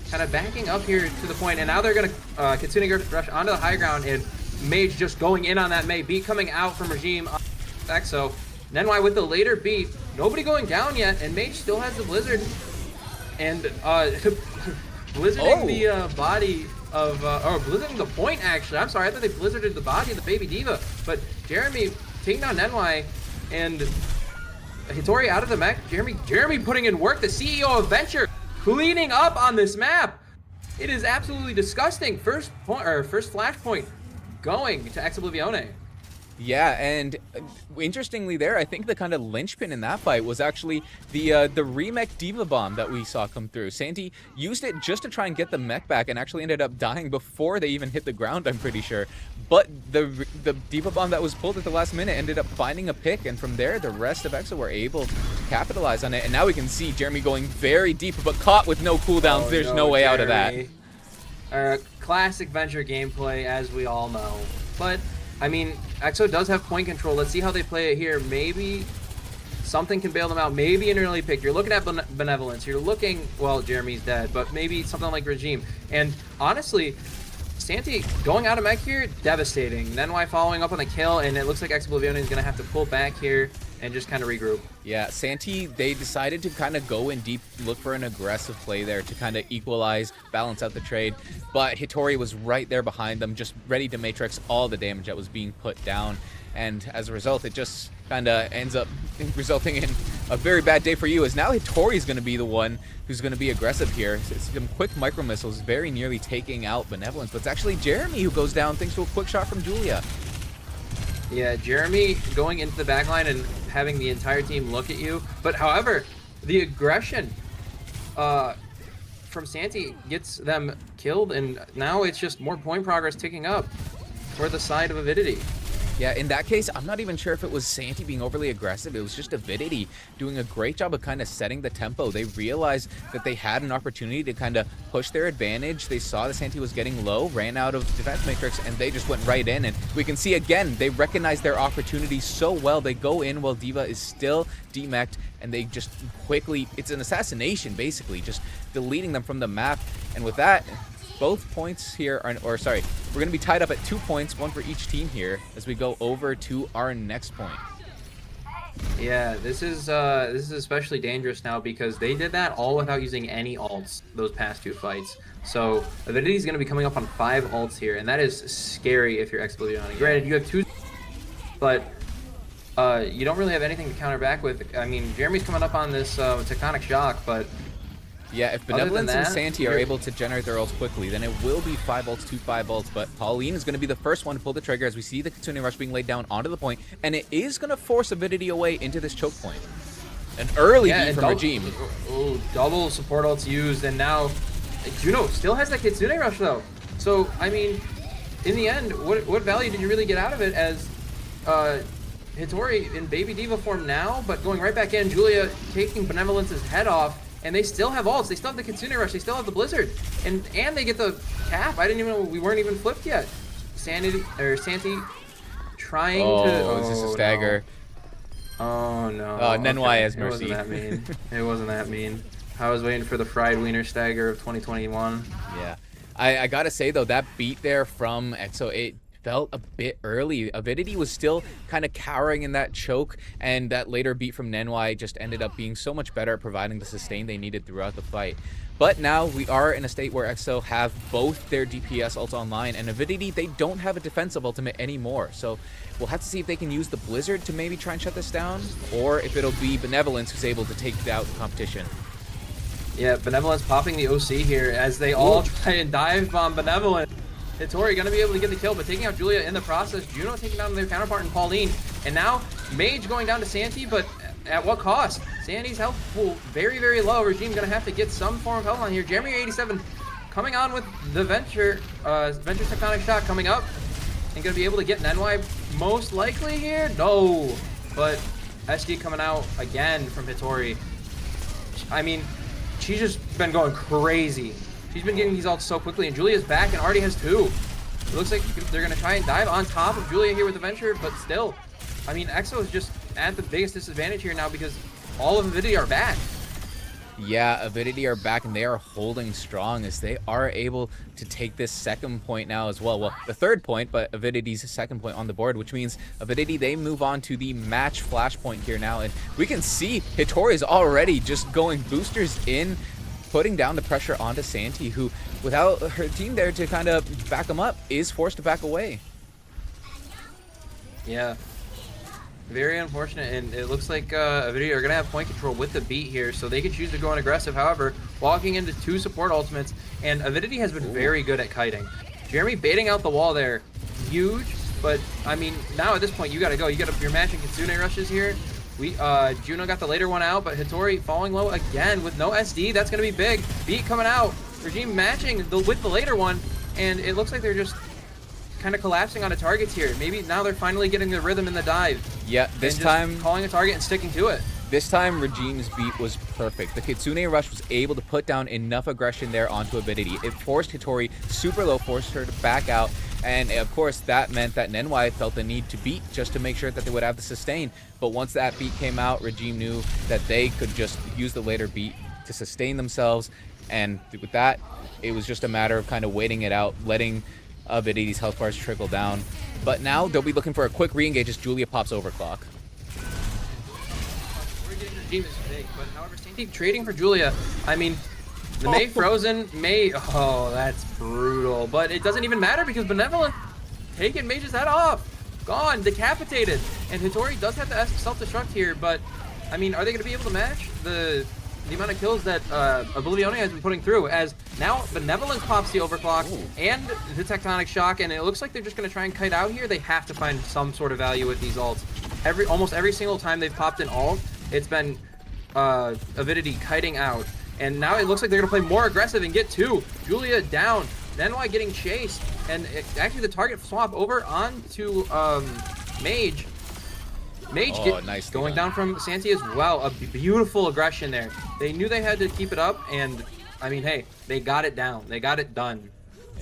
Kind of backing up here to the point. And now they're going to Kitsune Rush onto the high ground. And Mage just going in on that Mei. Beat coming out from Regime. EXO. Nenwai with the later beat. Nobody going down yet. And Mage still has the Blizzard. And blizzarding the body of... blizzarding the point, actually. I'm sorry. I thought they blizzarded the body of the baby D.Va. But Jeremy taking down Nenwai. And Hitori out of the mech. Jeremy putting in work. The CEO of Venture cleaning up on this map. It is absolutely disgusting. First flashpoint going to Ex Oblivione. Yeah, and interestingly there, I think the kind of linchpin in that fight was actually the remech D.Va bomb that we saw come through. Santi used it just to try and get the mech back and actually ended up dying before they even hit the ground, I'm pretty sure. But the D.Va bomb that was pulled at the last minute ended up finding a pick, and from there, the rest of EXO were able to capitalize on it. And now we can see Jeremy going very deep, but caught with no cooldowns. There's no way out of that. Classic Venture gameplay, as we all know. But I mean, EXO does have point control. Let's see how they play it here. Maybe something can bail them out. Maybe an early pick. You're looking at Benevolence. You're looking, well, Jeremy's dead, but maybe something like Regime. And honestly, Santi going out of mech here, devastating. Nenwai following up on the kill, and it looks like Ex Oblivione is going to have to pull back here and just kind of regroup. Yeah, Santi, they decided to kind of go in deep, look for an aggressive play there to kind of equalize, balance out the trade. But Hitori was right there behind them, just ready to matrix all the damage that was being put down. And as a result, it just kind of ends up resulting in a very bad day for you, as now Hitori is going to be the one who's going to be aggressive here. Some quick micro missiles, very nearly taking out Benevolence, but it's actually Jeremy who goes down thanks to a quick shot from Julia. Yeah, Jeremy going into the backline and having the entire team look at you. But however, the aggression from Santi gets them killed, and now it's just more point progress ticking up for the side of Avidity. Yeah, in that case, I'm not even sure if it was Santi being overly aggressive. It was just Avidity doing a great job of kind of setting the tempo. They realized that they had an opportunity to kind of push their advantage. They saw that Santi was getting low, ran out of defense matrix, and they just went right in. And we can see again, they recognize their opportunity so well. They go in while D.Va is still demeched, and they just quickly, it's an assassination basically, just deleting them from the map. And with that, both points here are, or sorry, we're going to be tied up at 2 points, one for each team here as we go over to our next point. Yeah, this is especially dangerous now because they did that all without using any ults those past 2 fights. So Avidity is going to be coming up on 5 ults here, and that is scary if you're Ex Oblivione. Granted, you have 2, but you don't really have anything to counter back with. I mean, Jeremy's coming up on this tectonic shock, but yeah, if Benevolence and Santi are able to generate their ults quickly, then it will be 5 ults to 5 ults, but Pauline is going to be the first one to pull the trigger as we see the Kitsune Rush being laid down onto the point, and it is going to force Avidity away into this choke point. An early beat from Regime. Oh, double support ults used, and now Juno still has that Kitsune Rush though. So, I mean, in the end, what value did you really get out of it as Hitori in Baby Diva form now, but going right back in, Julia taking Benevolence's head off, and they still have ults. They still have the Kitsune Rush. They still have the Blizzard, and they get the cap. I didn't even know we weren't even flipped yet. Santi trying to. Oh, is this a stagger? No. Oh no. Oh, Nenwai has mercy. It wasn't that mean. It wasn't that mean. I was waiting for the fried wiener stagger of 2021. Yeah, I gotta say though, that beat there from EXO, it felt a bit early. Avidity was still kind of cowering in that choke, and that later beat from Nenwai just ended up being so much better at providing the sustain they needed throughout the fight. But now we are in a state where EXO have both their DPS ults online, and Avidity, they don't have a defensive ultimate anymore. So we'll have to see if they can use the Blizzard to maybe try and shut this down, or if it'll be Benevolence who's able to take out the competition. Yeah, Benevolence popping the OC here as they all try and dive bomb Benevolence. Hitori gonna be able to get the kill, but taking out Julia in the process. Juno taking down their counterpart in Pauline, and now Mage going down to Santi, but at what cost? Santi's health pool very, very low. Regime gonna have to get some form of health on here. Jeremy 87 coming on with the Venture Tectonic Shock coming up, and gonna be able to get Nenwai most likely here. No, but SD coming out again from Hitori. I mean, she's just been going crazy. She's been getting these ults so quickly, and Julia's back and already has 2. It looks like they're going to try and dive on top of Julia here with the Venture, but still, I mean, EXO is just at the biggest disadvantage here now because all of Avidity are back. Yeah, Avidity are back, and they are holding strong as they are able to take this second point now as well. Well, the third point, but Avidity's second point on the board, which means Avidity, they move on to the match flashpoint here now, and we can see Hitori is already just going boosters in, putting down the pressure onto Santi, who, without her team there to kind of back him up, is forced to back away. Yeah, very unfortunate, and it looks like Avidity are going to have point control with the beat here, so they can choose to go on aggressive. However, walking into 2 support ultimates, and Avidity has been very good at kiting. Jeremy baiting out the wall there, huge, but, I mean, now at this point, you got to go. You're matching Kitsune rushes here. Juno got the later one out, but Hitori falling low again with no SD. That's going to be big. Beat coming out. Regime matching with the later one, and it looks like they're just kind of collapsing onto targets here. Maybe now they're finally getting the rhythm in the dive. Yeah, this time calling a target and sticking to it. This time, Regime's beat was perfect. The Kitsune Rush was able to put down enough aggression there onto Avidity. It forced Hitori super low, forced her to back out, and of course that meant that Nenwai felt the need to beat just to make sure that they would have the sustain. But once that beat came out, Regime knew that they could just use the later beat to sustain themselves, and with that, it was just a matter of kind of waiting it out, letting Avidity's health bars trickle down. But now they'll be looking for a quick re-engage as Julia pops overclock. Regime is big, but however, Santi trading for Julia. I mean, the Mei frozen, Mei, oh, that's brutal. But it doesn't even matter because Benevolent taking Mage's head off. Gone, decapitated. And Hitori does have to self-destruct here, but, I mean, are they going to be able to match the amount of kills that Oblivione has been putting through, as now Benevolent pops the overclock and the Tectonic Shock, and it looks like they're just going to try and kite out here. They have to find some sort of value with these ults. Almost every single time they've popped an ult, it's been Avidity kiting out, and now it looks like they're going to play more aggressive and get 2. Julia down, Nenwai getting chased, and actually the target swap over onto Mage. Mage going down from Santi as well. A beautiful aggression there. They knew they had to keep it up, and I mean, hey, they got it down. They got it done.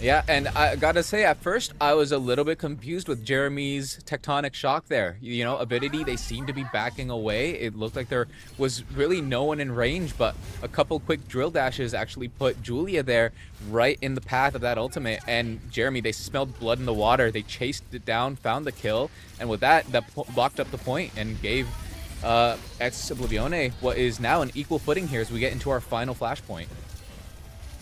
Yeah, and I gotta say, at first, I was a little bit confused with Jeremy's tectonic shock there. You know, Avidity, they seemed to be backing away. It looked like there was really no one in range, but a couple quick drill dashes actually put Julia there right in the path of that ultimate. And Jeremy, they smelled blood in the water. They chased it down, found the kill, and with that, blocked up the point and gave Ex Oblivione what is now an equal footing here as we get into our final flashpoint.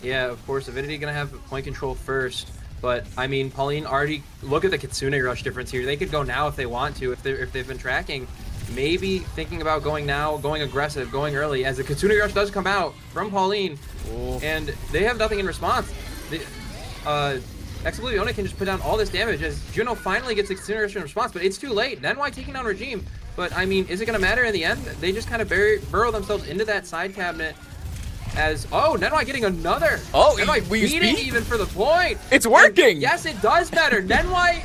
Yeah, of course, Avidity gonna have point control first, but I mean, Pauline already, look at the Kitsune rush difference here. They could go now if they want to, if they've been tracking, maybe thinking about going now, going aggressive, going early, as the Kitsune rush does come out from Pauline. Ooh. And they have nothing in response. Ex Oblivione can just put down all this damage as Juno finally gets the Kitsune rush in response, but it's too late. NY taking down Regime, but I mean, is it gonna matter in the end? They just kind of burrow themselves into that side cabinet. As Nenwai getting another. Oh, Nenwai beating even for the point. It's working. And yes, it does matter. Nenwai,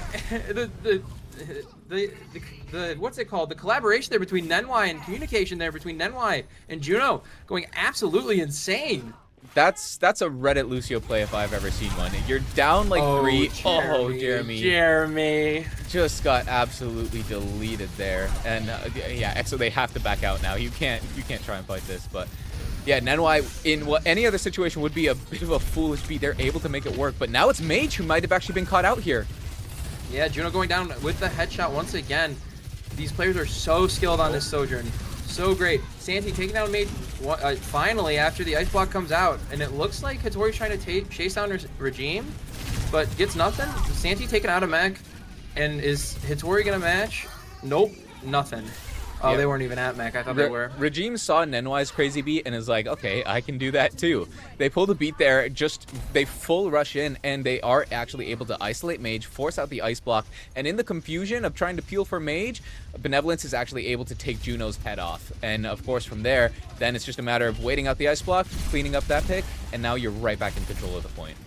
the what's it called? The collaboration there between Nenwai and communication there between Nenwai and Juno going absolutely insane. That's a Reddit Lucio play if I've ever seen one. You're down like 3. Oh, Jeremy. Jeremy Just got absolutely deleted there. And yeah, EXO, they have to back out now. You can't try and fight this, but yeah, Nenwai, in what any other situation would be a bit of a foolish beat, they're able to make it work. But now it's Mage who might have actually been caught out here. Yeah, Juno going down with the headshot once again. These players are so skilled on this Sojourn. So great. Santi taking down Mage finally after the ice block comes out. And it looks like Hattori's trying to chase down Regime, but gets nothing. Santi taken out of mech. And is Hattori going to match? Nope, nothing. Oh, Yep. They weren't even at mech. I thought they were. Regime saw Nenwai's crazy beat and is like, okay, I can do that too. They pull the beat there, they full rush in, and they are actually able to isolate Mage, force out the ice block, and in the confusion of trying to peel for Mage, Benevolence is actually able to take Juno's head off. And of course from there, then it's just a matter of waiting out the ice block, cleaning up that pick, and now you're right back in control of the point.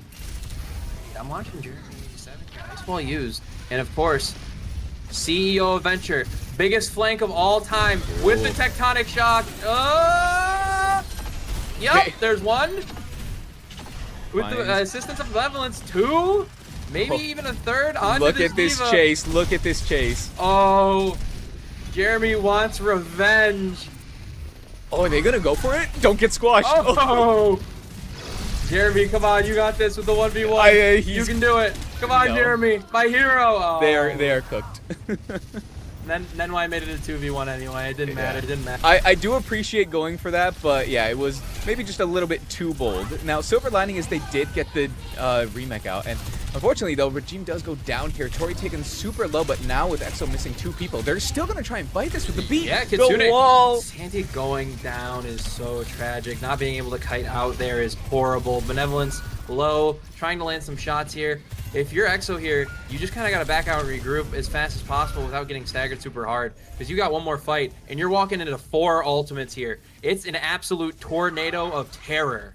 I'm watching Jeremy 87 guys. Well used. And of course, CEO of Venture, biggest flank of all time with the tectonic shock. Yep, Okay. there's one. With the assistance of Benevolence, 2, maybe even a third. Look at this chase. Look at this chase. Oh, Jeremy wants revenge. Oh, are they gonna go for it? Don't get squashed. Oh. Jeremy, come on, you got this with the 1v1. You can do it. Come on, No. Jeremy, my hero. Oh. They are cooked. Then why I made it a 2v1 anyway. It didn't matter. It didn't matter. I do appreciate going for that, but yeah, it was maybe just a little bit too bold. Now, silver lining is they did get the remake out, and unfortunately, though, Regime does go down here. Tori taken super low, but now with EXO missing 2 people, they're still going to try and fight this with the beat. Yeah, Kitsune. The wall. Santi going down is so tragic. Not being able to kite out there is horrible. Benevolence low, trying to land some shots here. If you're EXO here, you just kind of got to back out and regroup as fast as possible without getting staggered super hard, because you got one more fight, and you're walking into 4 ultimates here. It's an absolute tornado of terror.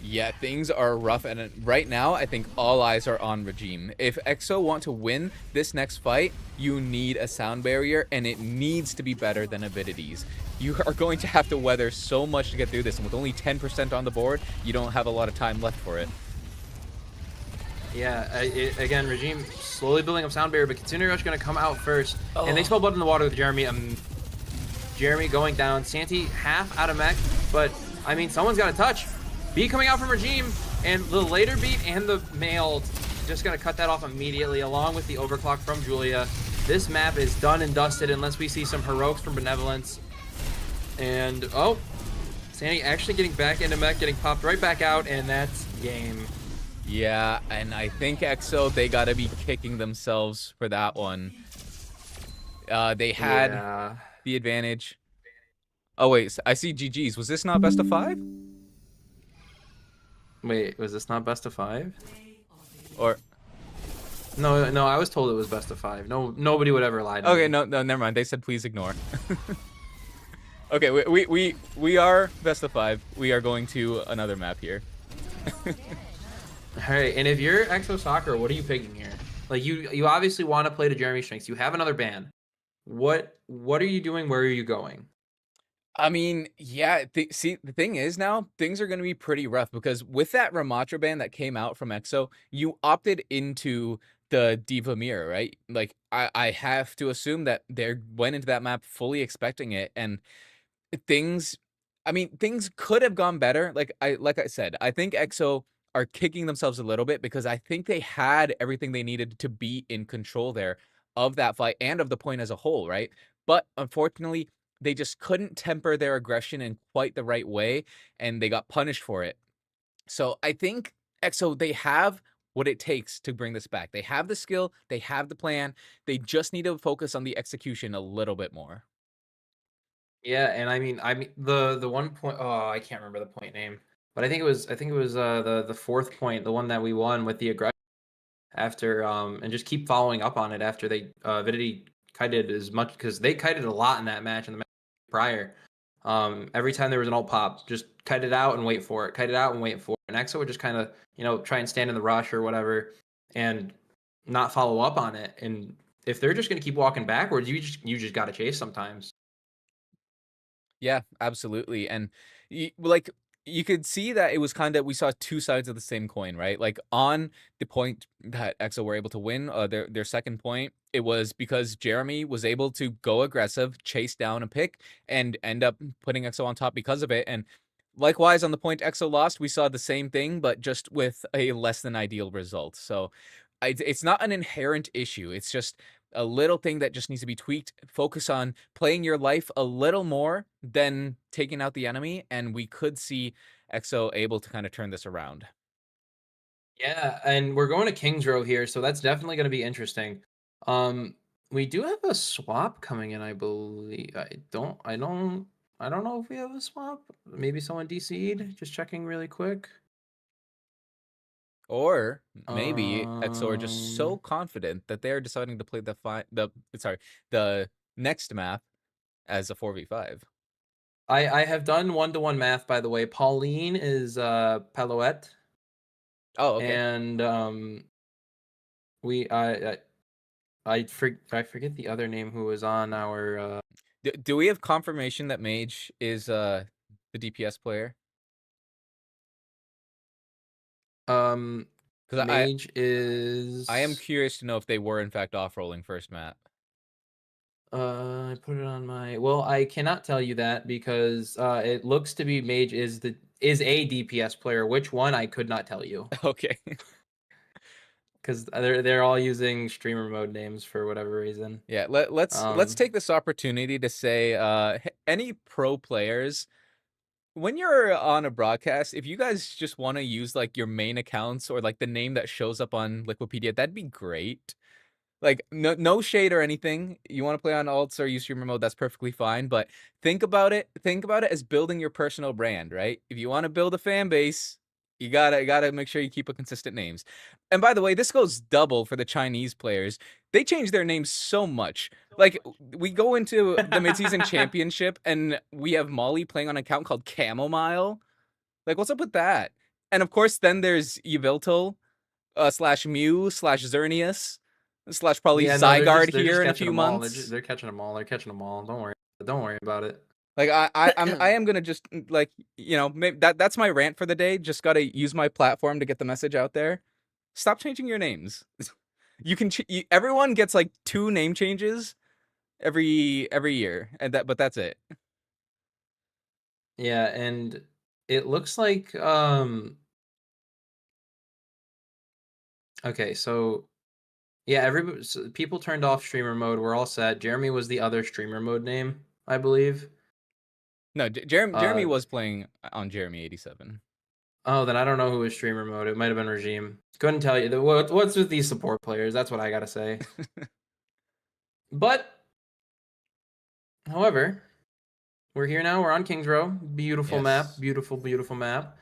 Yeah, things are rough, and right now, I think all eyes are on Regime. If EXO want to win this next fight, you need a sound barrier, and it needs to be better than Avidity's. You are going to have to weather so much to get through this, and with only 10% on the board, you don't have a lot of time left for it. Yeah, again, Regime slowly building up sound barrier, but Kitsune Rush going to come out first. And they spell blood in the water with Jeremy. Jeremy going down. Santi half out of mech, but I mean, someone's got to touch. Beat coming out from Regime, and the later beat and the mailed just going to cut that off immediately, along with the overclock from Julia. This map is done and dusted unless we see some heroics from Benevolence. And, oh, Santi actually getting back into mech, getting popped right back out, and that's game. Yeah, and I think EXO, they gotta be kicking themselves for that one. They had the advantage. Oh wait, I see GG's. Was this not best of 5? Wait, was this not best of 5? Or No, I was told it was best of 5. No, nobody would ever lie to me. okay, no, never mind. They said please ignore. Okay, we are best of 5. We are going to another map here. All right, and if you're EXO Sakura, what are you picking here? Like, you obviously want to play to Jeremy strengths. You have another ban. What are you doing? Where are you going? I mean, yeah. See, the thing is now things are going to be pretty rough because with that Ramatra ban that came out from EXO, you opted into the Diva Mirror, right? Like, I have to assume that they went into that map fully expecting it, and things. I mean, things could have gone better. Like I said, I think EXO are kicking themselves a little bit because I think they had everything they needed to be in control there of that fight and of the point as a whole, right? But unfortunately, they just couldn't temper their aggression in quite the right way, and they got punished for it. So I think EXO, they have what it takes to bring this back. They have the skill, they have the plan. They just need to focus on the execution a little bit more. Yeah, and I mean the one point. Oh, I can't remember the point name, but I think it was the fourth point, the one that we won with the aggression after and just keep following up on it after they Avidity kited as much because they kited a lot in that match and the match prior. Every time there was an ult pop, just kite it out and wait for it, kite it out and wait for it. And EXO would just kind of try and stand in the rush or whatever, and not follow up on it. And if they're just gonna keep walking backwards, you just gotta chase sometimes. Yeah, absolutely. And like you could see that it was kind of we saw two sides of the same coin, right? Like on the point that EXO were able to win, their second point, it was because Jeremy was able to go aggressive, chase down a pick, and end up putting EXO on top because of it. And likewise, on the point EXO lost, we saw the same thing, but just with a less than ideal result. So it's not an inherent issue. It's just a little thing that just needs to be tweaked. Focus on playing your life a little more than taking out the enemy, and we could see EXO able to kind of turn this around. Yeah, and we're going to Kings Row here, so that's definitely going to be interesting. Um, we do have a swap coming in, I believe. I don't know if we have a swap. Maybe someone DC'd. Just checking really quick. Or maybe EXO are just so Um, confident that they're deciding to play the next map as a 4v5. I have done one-to-one math, by the way. Pauline is Palouette, Oh, okay. and we I forget the other name who was on our Do we have confirmation that Mage is the DPS player? um Because mage I am is curious to know if they were in fact off-rolling first map. I put it on my. Well, I cannot tell you that because it looks to be mage is a DPS player. Which one I could not tell you Okay. because they're all using streamer mode names for whatever reason. Yeah, let's Um, take this opportunity to say any pro players, when you're on a broadcast, if you guys just want to use like your main accounts or like the name that shows up on Liquipedia, that'd be great. Like no shade or anything. You want to play on alts or use streamer mode, that's perfectly fine. But think about it. Think about it as building your personal brand, right? If you want to build a fan base, you gotta make sure you keep a consistent names. And by the way, this goes double for the Chinese players. They change their names so much. Like we go into the midseason championship and we have Molly playing on an account called Chamomile. Like what's up with that? And of course, then there's Yveltal slash Mew slash Xerneas slash probably yeah, no, Zygarde they're just here in a catching few them all. months. They're catching them all. They're catching them all. Don't worry about it. Like I am gonna just like maybe that's my rant for the day. Just gotta use my platform to get the message out there. Stop changing your names. You can everyone gets like 2 name changes every year, and but that's it. Yeah, and it looks like okay, so yeah, everybody people turned off streamer mode. We're all set. Jeremy was the other streamer mode name, I believe. No, Jeremy Uh was playing on Jeremy 87. oh, then I don't know who was streamer mode. It might have been Regime. Couldn't tell you. What's with these support players? That's what I gotta say. But however, we're here now. We're on Kings Row. Beautiful map. Yes. Beautiful, beautiful map.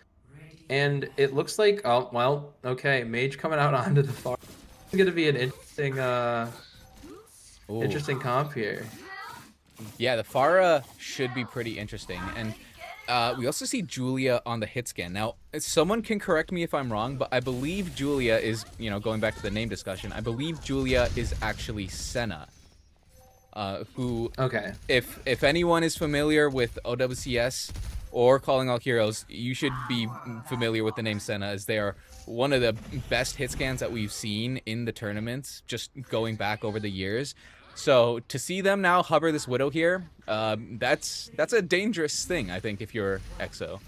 And it looks like oh well, okay, Mage coming out onto the far. It's gonna be an interesting Ooh. interesting comp here. Yeah, the Pharah should be pretty interesting. And we also see Julia on the hit scan. Now, someone can correct me if I'm wrong, but I believe Julia is, going back to the name discussion, I believe Julia is actually Senna. who, Okay. if anyone is familiar with OWCS or Calling All Heroes, you should be familiar with the name Senna, as they are one of the best hit scans that we've seen in the tournaments, just going back over the years. So to see them now hover this Widow here, that's a dangerous thing, I think, if you're EXO.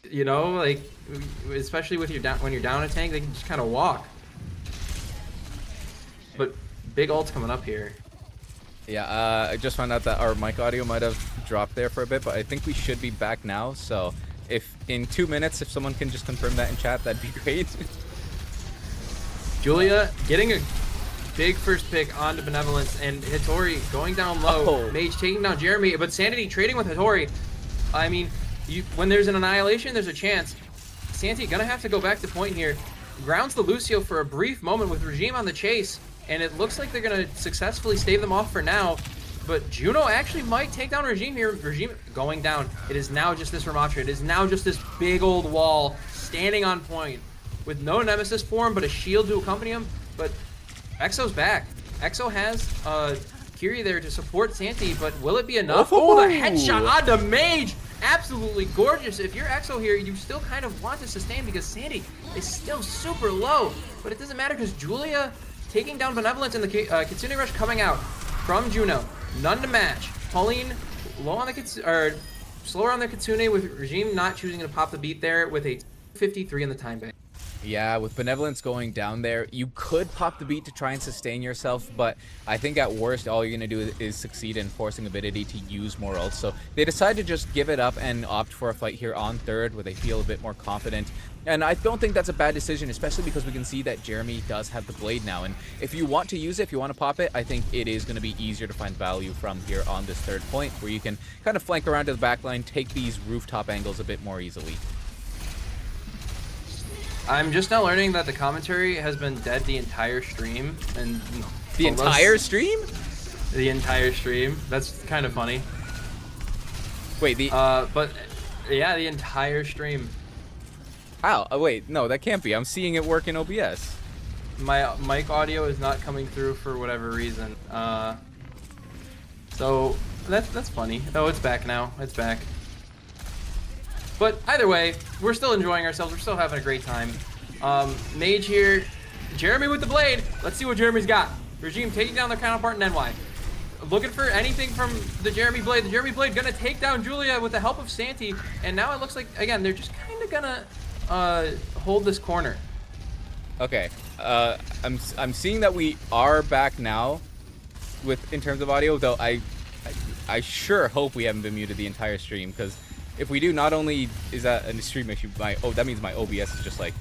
You know, like, especially with your down when you're down a tank, they can just kind of walk. But big ult's coming up here. Yeah, I just found out that our mic audio might have dropped there for a bit, but I think we should be back now. So if in 2 minutes, if someone can just confirm that in chat, that'd be great. Julia getting a big first pick onto Benevolence, and Hattori going down low. Oh. Mage taking down Jeremy, but Sanity trading with Hattori. I mean, when there's an annihilation, there's a chance. Santi gonna have to go back to point here. Grounds the Lucio for a brief moment with Regime on the chase, and it looks like they're gonna successfully stave them off for now. But Juno actually might take down Regime here. Regime going down. It is now just this Ramatra. It is now just this big old wall standing on point. with no Nemesis form, but a shield to accompany him. But Exo's back. Exo has Kiri there to support Santi, but will it be enough? Oh, the headshot on the mage! Absolutely gorgeous. If you're Exo here, you still kind of want to sustain because Santi is still super low. But it doesn't matter because Julia taking down Benevolence and the Kitsune Rush coming out from Juno. None to match. Pauline low on the slower on the Kitsune with Regime not choosing to pop the beat there with a 53 in the time bank. Yeah, with Benevolence going down there, you could pop the beat to try and sustain yourself, but I think at worst, all you're going to do is succeed in forcing Avidity to use more ults. So they decide to just give it up and opt for a fight here on third where they feel a bit more confident. And I don't think that's a bad decision, especially because we can see that Jeremy does have the blade now. And if you want to use it, if you want to pop it, I think it is going to be easier to find value from here on this third point, where you can kind of flank around to the backline, take these rooftop angles a bit more easily. I'm just now learning that the commentary has been dead the entire stream. And the entire stream? The entire stream. That's kind of funny. Wait, the... But, yeah, the entire stream. How? Oh, wait, no, that can't be. I'm seeing it work in OBS. My mic audio is not coming through for whatever reason. So, that's funny. Oh, it's back now. It's back. But either way, we're still enjoying ourselves. We're still having a great time. Mage here. Jeremy with the blade. Let's see what Jeremy's got. Regime taking down their counterpart in NY. Looking for anything from the Jeremy blade. The Jeremy blade gonna take down Julia with the help of Santi. And now it looks like, again, they're just kind of gonna hold this corner. Okay. I'm seeing that we are back now in terms of audio, though I sure hope we haven't been muted the entire stream, because if we do, not only is that a stream issue, that means my OBS is just like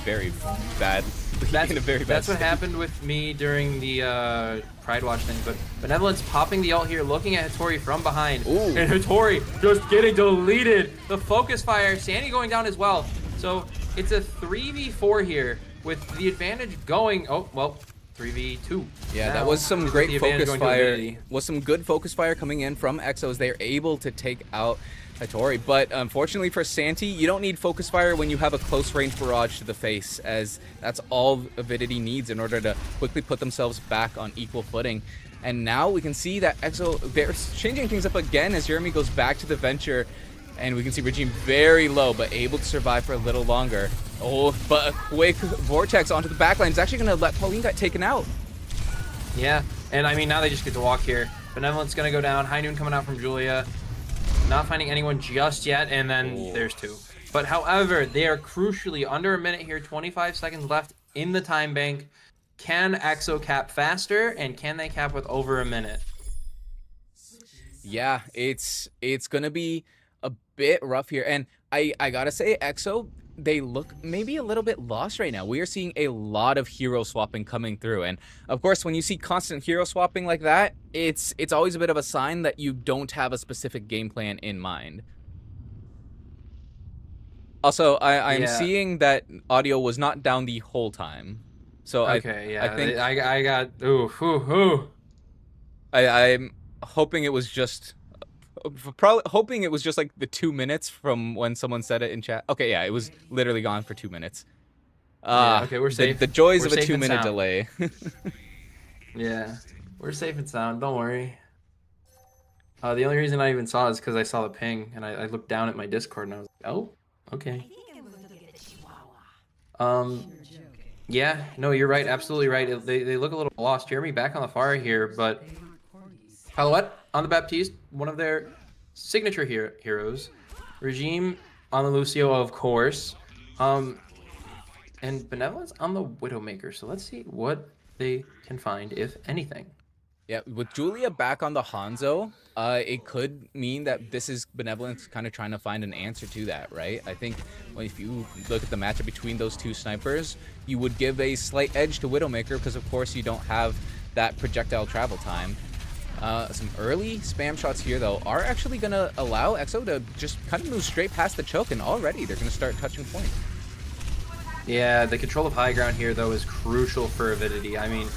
very bad. That's what happened with me during the Pride Watch thing. But Benevolence popping the ult here, looking at Hattori from behind. Ooh. And Hattori just getting deleted. The focus fire, Sandy going down as well. So it's a 3v4 here with the advantage going, oh, well, 3v2. Yeah, now, that was some great focus fire. Was some good focus fire coming in from Exos. They're able to take out Hattori, but unfortunately for Santi, you don't need focus fire when you have a close range barrage to the face, as that's all Avidity needs in order to quickly put themselves back on equal footing. And now we can see that Exo, they're changing things up again as Jeremy goes back to the Venture, and we can see Regime very low, but able to survive for a little longer. Oh, but a quick Vortex onto the backline is actually going to let Pauline get taken out. Yeah, and I mean, now they just get to walk here. Benevolence going to go down. High Noon coming out from Julia. Not finding anyone just yet, and then there's two. But however, they are crucially under a minute here, 25 seconds left in the time bank. Can Exo cap faster, and can they cap with over a minute? Yeah, it's gonna be a bit rough here, and I gotta say, Exo, they look maybe a little bit lost right now. We are seeing a lot of hero swapping coming through, and of course when you see constant hero swapping like that, it's always a bit of a sign that you don't have a specific game plan in mind. Also, I'm seeing that audio was not down the whole time, so okay, I think I got I'm hoping it was just like the 2 minutes from when someone said it in chat. Okay, yeah, it was literally gone for 2 minutes. Yeah, okay, we're safe. The joys we're of a 2-minute delay. Yeah, we're safe and sound. Don't worry. The only reason I even saw is because I saw the ping, and I looked down at my Discord, and I was like, oh, okay. Yeah, no, you're right, absolutely right. They look a little lost. Jeremy back on the fire here, but Palouette on the Baptiste, one of their signature heroes. Regime on the Lucio, of course. And Benevolence on the Widowmaker. So let's see what they can find, if anything. Yeah, with Julia back on the Hanzo, it could mean that this is Benevolence kind of trying to find an answer to that, right? I think if you look at the matchup between those two snipers, you would give a slight edge to Widowmaker because, of course, you don't have that projectile travel time. Some early spam shots here, though, are actually going to allow Exo to just kind of move straight past the choke, and already they're going to start touching point. Yeah, the control of high ground here, though, is crucial for Avidity. I mean,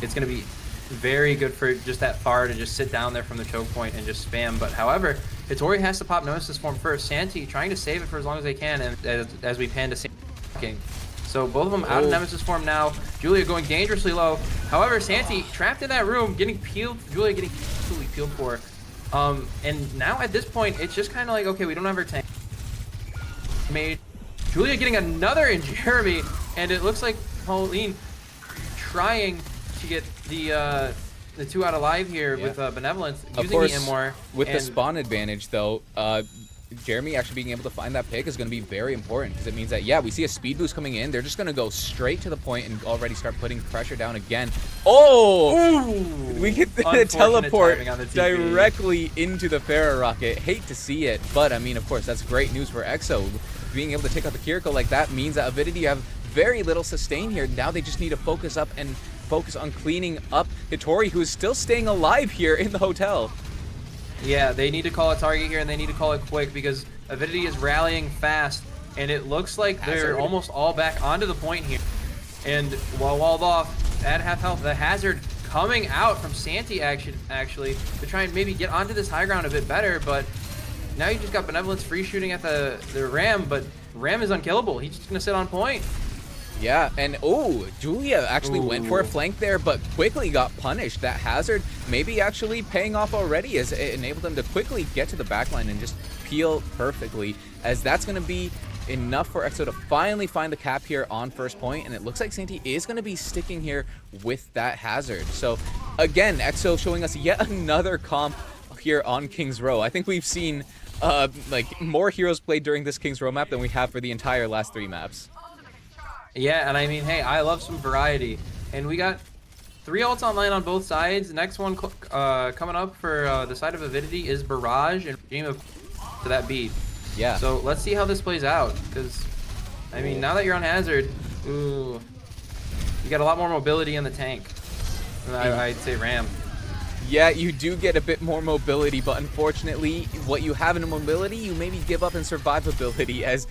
it's going to be very good for just that far to just sit down there from the choke point and just spam. But however, Hattori has to pop Nemesis form first. Santi trying to save it for as long as they can, and as we pan to Santi, So both of them out of Nemesis form now. Julia going dangerously low. However, Santi trapped in that room, getting peeled. Julia getting absolutely peeled for. And now at this point, it's just kind of like, okay, we don't have our tank. Made Julia getting another in Jeremy, and it looks like Pauline trying to get the 2 out alive here with Benevolence, using the Immor. With the spawn advantage, though, Jeremy actually being able to find that pick is going to be very important, because it means that, yeah, we see a speed boost coming in. They're just going to go straight to the point and already start putting pressure down again. Oh! Ooh, we get the teleport directly into the Farah rocket. Hate to see it, but, I mean, of course, that's great news for EXO. Being able to take out the Kiriko like that means that Avidity have very little sustain here. Now they just need to focus up and focus on cleaning up Hitori, who is still staying alive here in the hotel. Yeah, they need to call a target here, and they need to call it quick, because Avidity is rallying fast, and it looks like they're almost all back onto the point here. And while walled off at half health, the Hazard coming out from Santi actually to try and maybe get onto this high ground a bit better, but now you just got Benevolence free shooting at the Ram, but Ram is unkillable. He's just going to sit on point. Yeah, and Julia actually went for a flank there, but quickly got punished. That Hazard maybe actually paying off already, as it enabled them to quickly get to the backline and just peel perfectly, as that's going to be enough for EXO to finally find the cap here on first point, and it looks like Santi is going to be sticking here with that Hazard. So again, EXO showing us yet another comp here on King's Row. I think we've seen like more heroes played during this King's Row map than we have for the entire last 3 maps. Yeah, and I mean, hey, I love some variety. And we got 3 ults online on both sides. The next one coming up for the side of Avidity is Barrage and Dream of to that beat. Yeah. So let's see how this plays out, because, I mean, now that you're on Hazard, you got a lot more mobility in the tank. I'd say Ram. Yeah, you do get a bit more mobility, but unfortunately, what you have in mobility, you maybe give up in survivability, as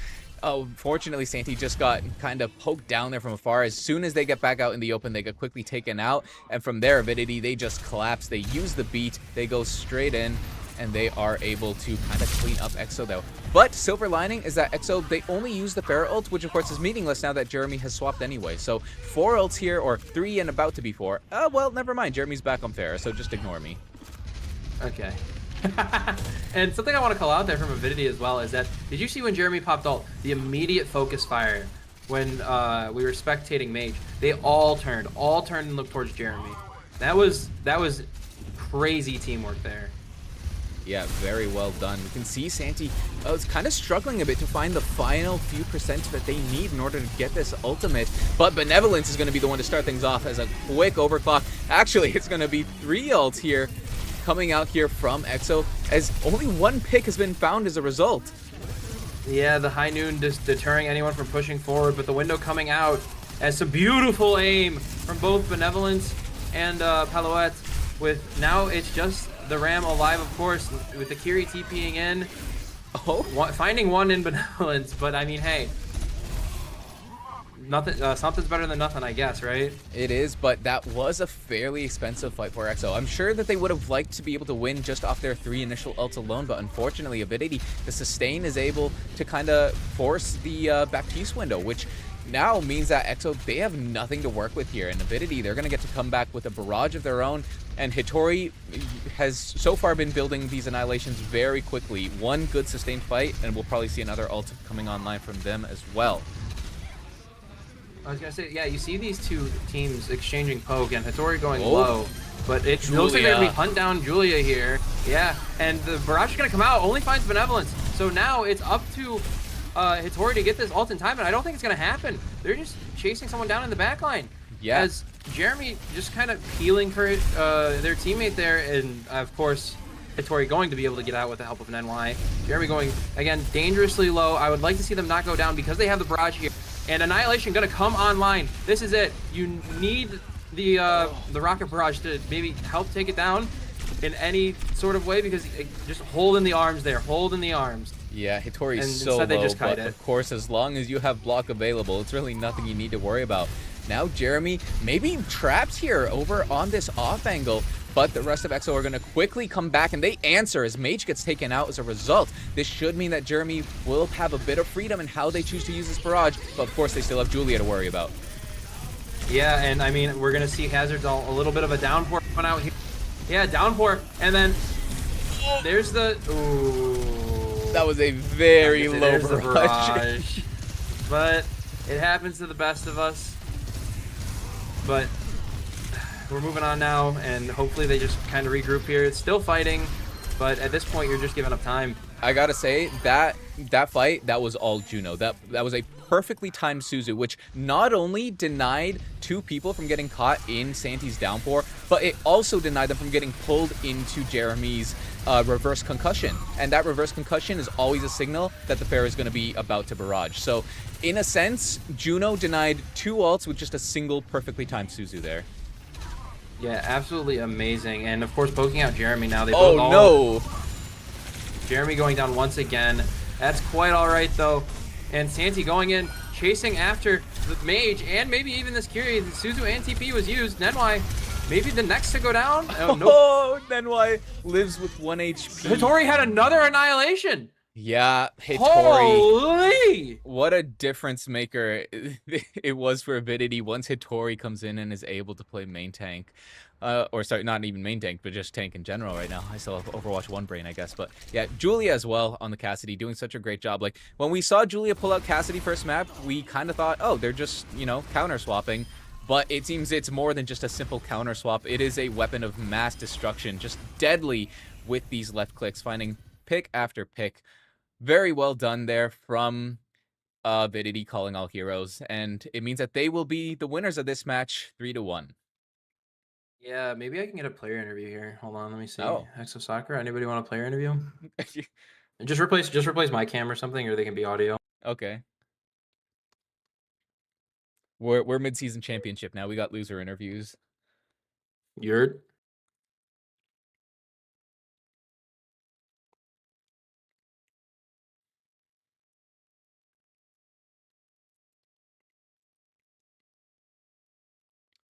fortunately, Santi just got kind of poked down there from afar. As soon as they get back out in the open, they get quickly taken out. And from there, Avidity, they just collapse. They use the beat. They go straight in, and they are able to kind of clean up EXO, though. But silver lining is that EXO, they only use the Farah ult, which, of course, is meaningless now that Jeremy has swapped anyway. So 4 ults here, or 3 and about to be 4. Well, never mind. Jeremy's back on Farah, so just ignore me. Okay. And something I want to call out there from Avidity as well is that, did you see when Jeremy popped ult, the immediate focus fire when we were spectating Mage? They all turned and looked towards Jeremy. That was crazy teamwork there. Yeah, very well done. We can see Santi is kind of struggling a bit to find the final few percent that they need in order to get this ultimate. But Benevolence is going to be the one to start things off as a quick overclock. Actually, it's going to be 3 ults here coming out here from EXO, as only 1 pick has been found as a result. Yeah, the High Noon just deterring anyone from pushing forward, but the window coming out as some beautiful aim from both Benevolence and Palouette. With now it's just the Ram alive, of course, with the Kiri TPing in. Finding 1 in Benevolence, but I mean, hey, nothing. Something's better than nothing, I guess, right? It is, but that was a fairly expensive fight for EXO. I'm sure that they would have liked to be able to win just off their 3 initial ults alone, but unfortunately, Avidity, the sustain is able to kind of force the Baptiste window, which now means that EXO, they have nothing to work with here. And Avidity, they're going to get to come back with a barrage of their own. And Hitori has so far been building these annihilations very quickly. 1 good sustained fight, and we'll probably see another ult coming online from them as well. I was going to say, yeah, you see these 2 teams exchanging poke, and Hitori going low. But it looks like they're going to be hunt down Julia here. Yeah, and the barrage is going to come out, only finds Benevolence. So now it's up to Hitori to get this ult in time, and I don't think it's going to happen. They're just chasing someone down in the backline. Yeah. As Jeremy just kind of peeling for their teammate there, and of course, Hitori going to be able to get out with the help of an NY. Jeremy going, again, dangerously low. I would like to see them not go down because they have the barrage here. And Annihilation going to come online. This is it. You need the rocket barrage to maybe help take it down in any sort of way, because just hold in the arms there. Hold in the arms. Yeah, Hitori's And so instead they low, just kite but it. of course, as long as you have block available, it's really nothing you need to worry about. Now, Jeremy maybe trapped here over on this off angle, but the rest of EXO are going to quickly come back, and they answer as Mage gets taken out as a result. This should mean that Jeremy will have a bit of freedom in how they choose to use this barrage, but of course, they still have Julia to worry about. Yeah, and I mean, we're going to see Hazard's a little bit of a downpour coming out here. Yeah, downpour, and then there's the... Ooh. That was a very low barrage. But it happens to the best of us. But we're moving on now, and hopefully they just kind of regroup here. It's still fighting, but at this point, you're just giving up time. I gotta say, that fight, that was all Juno. That was a perfectly timed Suzu, which not only denied 2 people from getting caught in Santi's downpour, but it also denied them from getting pulled into Jeremy's reverse concussion. And that reverse concussion is always a signal that the pair is going to be about to barrage. So, in a sense, Juno denied 2 ults with just a single perfectly timed Suzu there. Yeah, absolutely amazing. And of course, poking out Jeremy now. They both no! Jeremy going down once again. That's quite all right, though. And Santi going in, chasing after the Mage, and maybe even this Curie. The Suzu and TP was used. Nenwai, maybe the next to go down. Oh, nope. Oh, Nenwai lives with 1 HP. Hitori had another annihilation. Yeah, Hitori. Holy! What a difference maker it was for Avidity once Hitori comes in and is able to play main tank. Or sorry, not even main tank, but just tank in general right now. I still have Overwatch 1 brain, I guess. But yeah, Julia as well on the Cassidy, doing such a great job. Like, when we saw Julia pull out Cassidy first map, we kind of thought, oh, they're just, you know, counter swapping. But it seems it's more than just a simple counter swap. It is a weapon of mass destruction, just deadly with these left clicks, finding pick after pick. Very well done there from Avidity, calling all heroes. And it means that they will be the winners of this match 3-1. Yeah, maybe I can get a player interview here. Hold on, let me see. Oh. Exo Sakura, anybody want a player interview? Just replace my cam or something, or they can be audio. Okay. We're mid-season championship now. We got loser interviews. Yurt.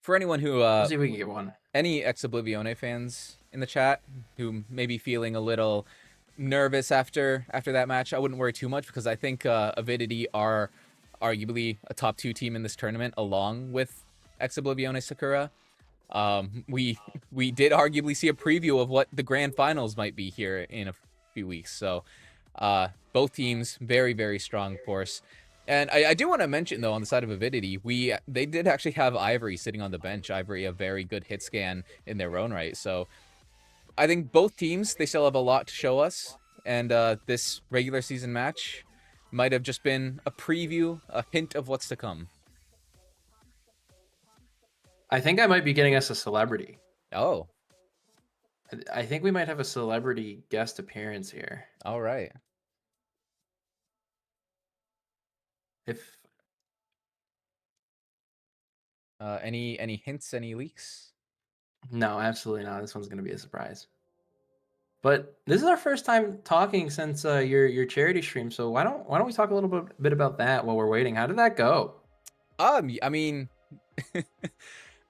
For anyone who Let's see if we can get one. Any Ex Oblivione fans in the chat who may be feeling a little nervous after that match, I wouldn't worry too much, because I think Avidity are arguably a top 2 team in this tournament, along with Ex Oblivione Sakura. We did arguably see a preview of what the grand finals might be here in a few weeks. So both teams very, very strong, of course. And I do want to mention, though, on the side of Avidity, they did actually have Ivory sitting on the bench. Ivory, a very good hit scan in their own right. So I think both teams, they still have a lot to show us. And this regular season match might have just been a preview, a hint of what's to come. I think I might be getting us a celebrity. Oh. I think we might have a celebrity guest appearance here. All right. If any hints, any leaks? No, absolutely not. This one's going to be a surprise. But this is our first time talking since your charity stream. So why don't we talk a little bit about that while we're waiting? How did that go? I mean,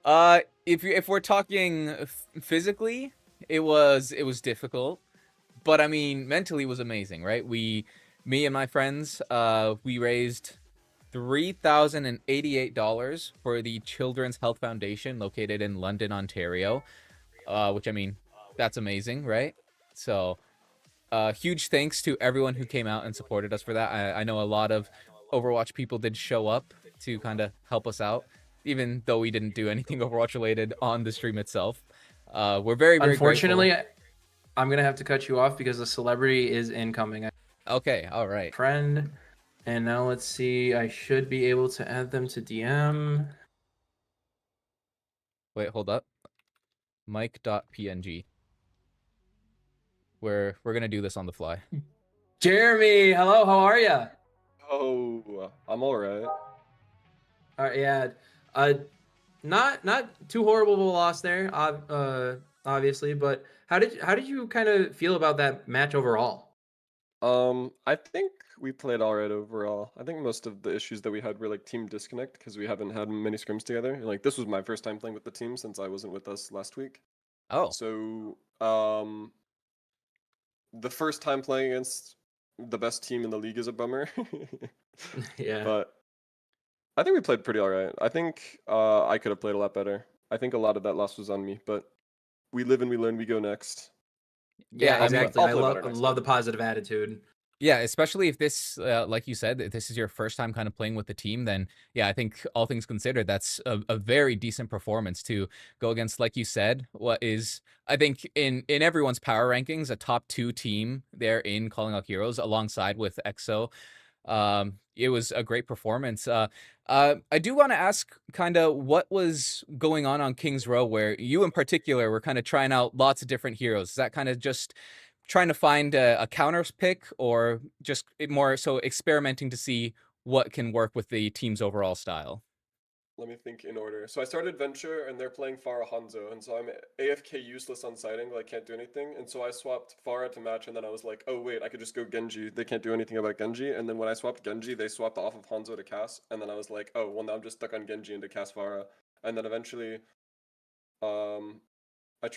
if we're talking physically, it was difficult, but I mean, mentally it was amazing, right? Me and my friends, we raised $3,088 for the Children's Health Foundation located in London, Ontario, which, I mean, that's amazing, right? So huge thanks to everyone who came out and supported us for that. I know a lot of Overwatch people did show up to kind of help us out, even though we didn't do anything Overwatch related on the stream itself. We're very, very Unfortunately, grateful. I'm going to have to cut you off because the celebrity is incoming. Okay, all right. Friend. And now let's see. I should be able to add them to DM. Wait, hold up. Mike.png. We're going to do this on the fly. Jeremy, hello, how are you? Oh, I'm all right. All right, yeah. Not too horrible of a loss there, obviously, but how did you kind of feel about that match overall? I think we played alright overall. I think most of the issues that we had were like team disconnect because we haven't had many scrims together. Like this was my first time playing with the team since I wasn't with us last week. Oh, So, the first time playing against the best team in the league is a bummer. Yeah. But I think we played pretty alright. I think I could have played a lot better. I think a lot of that loss was on me, but we live and we learn, we go next. Yeah, I mean, exactly. I'll I play love better next love time. the positive attitude. yeah, especially if this, like you said, that this is your first time kind of playing with the team, then yeah, I think all things considered, that's a very decent performance to go against, like you said, what is, I think, in everyone's power rankings, a top 2 team there in Calling Out Heroes alongside with EXO. It was a great performance. I do want to ask kind of what was going on King's Row, where you in particular were kind of trying out lots of different heroes. Is that kind of just trying to find a counter pick, or just more so experimenting to see what can work with the team's overall style? Let me think in order. So I started Venture and they're playing Pharah Hanzo, and so I'm AFK useless on sighting, like can't do anything. And so I swapped Pharah to match, and then I was like, oh wait, I could just go Genji. They can't do anything about Genji. And then when I swapped Genji, they swapped off of Hanzo to Cass, and then I was like, oh well, now I'm just stuck on Genji into Cass Pharah. And then eventually, um,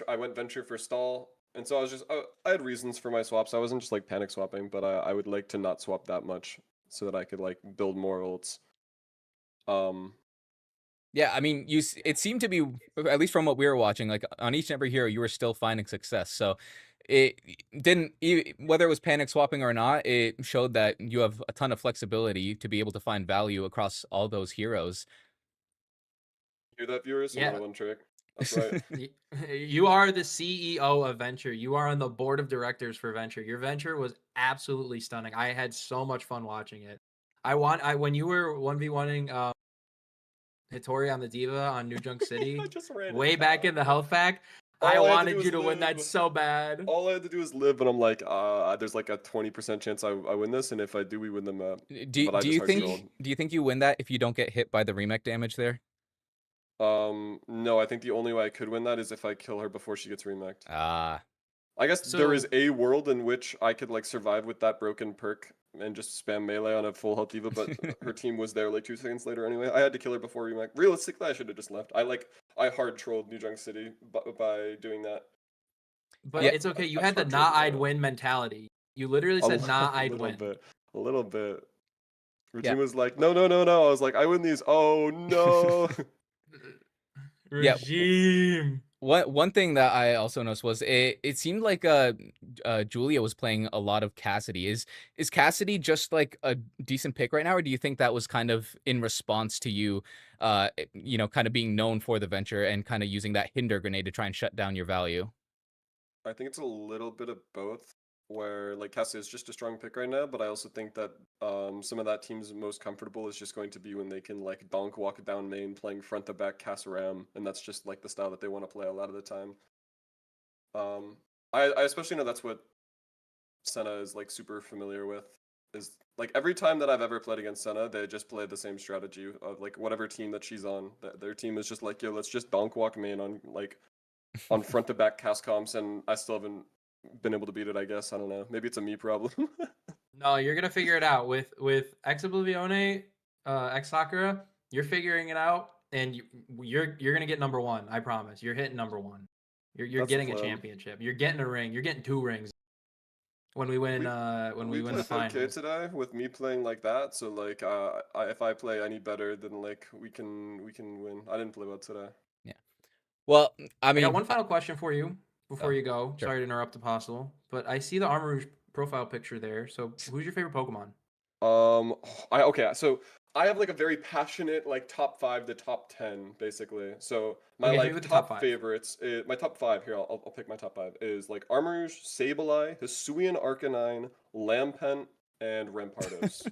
I went Venture for stall, and so I was just I had reasons for my swaps. I wasn't just like panic swapping, but I would like to not swap that much so that I could like build more ults. Yeah, I mean, it seemed to be, at least from what we were watching, like on each and every hero, you were still finding success. So it didn't, whether it was panic swapping or not, it showed that you have a ton of flexibility to be able to find value across all those heroes. Hear that, viewers? I'm Yeah. not a one trick. That's right. You are the CEO of Venture. You are on the board of directors for Venture. Your Venture was absolutely stunning. I had so much fun watching it. When you were 1v1ing Hittori on the Diva on New Junk City, I just ran way it back down. in the health pack, All I I had to wanted do you was to win that live. so bad. All I had to do is live, and I'm like, there's like a 20% chance I win this, and if I do, we win the map. Do But I do just you hard think rolled. do you think you win that if you don't get hit by the remake damage there? No, I think the only way I could win that is if I kill her before she gets remacked. Ah, I guess there is So- a world in which I could like survive with that broken perk and just spam melee on a full health diva, but her team was there like 2 seconds later anyway. I had to kill her before remack. Realistically, I should have just left. I hard trolled New Junk City by doing that. But Yeah. it's okay. You I had the hard nah trolled I'd that. win mentality. You literally said nah I'd win. A little bit. Yeah. Regime was like, no. I was like, I win these. Oh no. Yeah. Regime. One thing that I also noticed was it seemed like Julia was playing a lot of Cassidy. Is Cassidy just like a decent pick right now, or do you think that was kind of in response to you, kind of being known for the Venture and kind of using that hinder grenade to try and shut down your value? I think it's a little bit of both. Where like Cassie is just a strong pick right now, but I also think that some of that team's most comfortable is just going to be when they can like donk walk down main playing front to back Cass Ram, and that's just like the style that they want to play a lot of the time. I especially know that's what Senna is like super familiar with. Is like every time that I've ever played against Senna, they just play the same strategy of like whatever team that she's on. Their team is just like, yo, let's just donk walk main on front to back cast comps, and I still haven't been able to beat it. I guess I don't know. Maybe it's a me problem. No, you're gonna figure it out with Ex Oblivione, Ex Sakura. You're figuring it out, and you're gonna get number one. I promise. You're hitting number one. You're That's the getting a plan. championship. You're getting a ring. You're getting 2 rings when we win. When we win the played okay finals. today with me playing like that. So like, if I play any better, then like we can win. I didn't play well today. Yeah. Well, I I mean, got one final question for you before Oh, you go. sure. Sorry to interrupt, Apostle, but I see the Armor Rouge profile picture there. So, who's your favorite Pokemon? So I have like a very passionate like top 5 to top 10 basically. So my Okay, hit me like with the top, top 5. favorites, my top 5 here. I'll pick my top 5 is like Armarouge, Sableye, Hisuian Arcanine, Lampent, and Rampardos.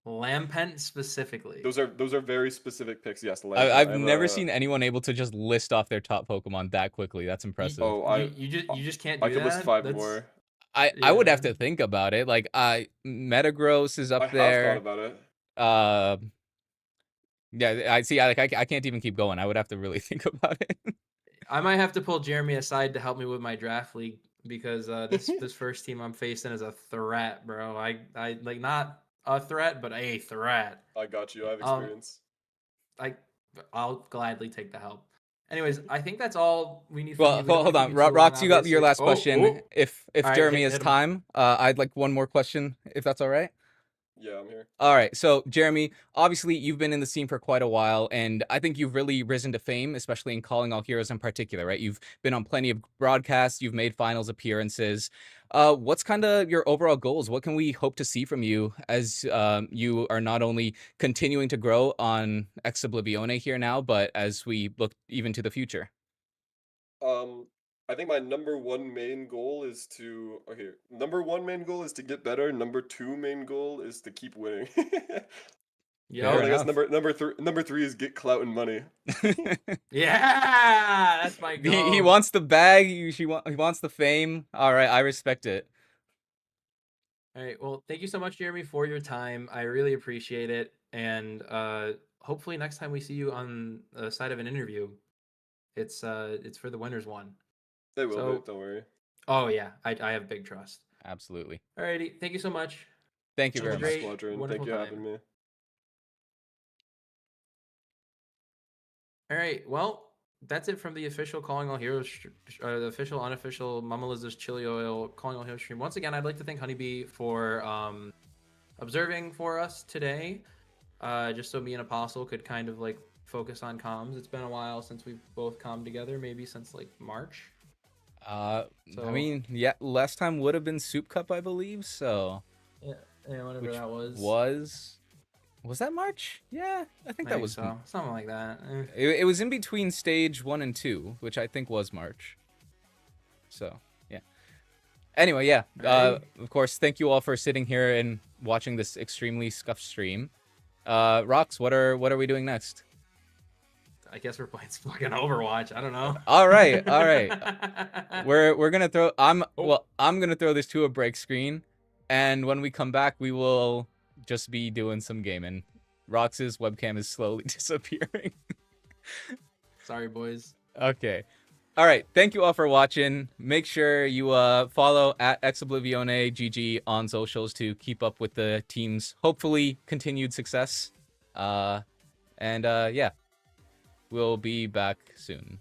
Lampent specifically. Those are very specific picks. Yes, Lampent. I've I have never a- seen anyone able to just list off their top Pokemon that quickly. That's impressive. Oh, you just can't do I could that. list 5 That's- more. I would have yeah. to think about it. Like Metagross is up I have thought there. about it. Yeah, I see. I can't even keep going. I would have to really think about it. I might have to pull Jeremy aside to help me with my draft league because this first team I'm facing is a threat, bro. I like not a threat, but a threat. I got you. I have Um, experience. I'll gladly take the help. Anyways, I think that's all we need from Well, you. We don't hold need to on. be too long, Rox, you got your obviously. last Oh, question. oh. If All right, Jeremy has hit him. time, I'd like one more question, if that's all right. Yeah, I'm here. All right. So, Jeremy, obviously you've been in the scene for quite a while, and I think you've really risen to fame, especially in Calling All Heroes in particular, right? You've been on plenty of broadcasts, you've made finals appearances. What's kind of your overall goals? What can we hope to see from you as you are not only continuing to grow on Ex Oblivione here now, but as we look even to the future? I think my number one main goal is to number one main goal is to get better. Number two main goal is to keep winning. Yo, And I guess enough. number three is get clout and money. yeah, that's my goal. He wants the bag. He wants the fame. All right, I respect it. All right. Well, thank you so much, Jeremy, for your time. I really appreciate it, and hopefully next time we see you on the side of an interview, it's for the winners one. They will So- be, don't worry. Oh yeah, I have big trust. Absolutely. Alrighty, thank you so much. Thank you Have a very great- much. Squadron, wonderful thank you for time. having me. All right, well, that's it from the official Calling All Heroes, the official, unofficial Mama Liz's Chili Oil Calling All Heroes stream. Once again, I'd like to thank Honeybee for observing for us today, just so me and Apostle could kind of like focus on comms. It's been a while since we've both commed together, maybe since like March. I So- mean, yeah, last time would have been Soup Cup, I believe. So, Yeah, whatever which that was. was that March? Yeah, I think that Maybe was. so. Something like that. It was in between stage 1 and 2, which I think was March. So, yeah. Anyway, yeah. Alright. Of course, thank you all for sitting here and watching this extremely scuffed stream. Rox, what are we doing next? I guess we're playing fucking Overwatch. I don't know. All right, all right. We're gonna throw. I'm Oh. gonna throw this to a break screen, and when we come back, we will just be doing some gaming. Rox's webcam is slowly disappearing. Sorry, boys. Okay. All right. Thank you all for watching. Make sure you follow at Ex Oblivione GG on socials to keep up with the team's hopefully continued success. Yeah, we'll be back soon.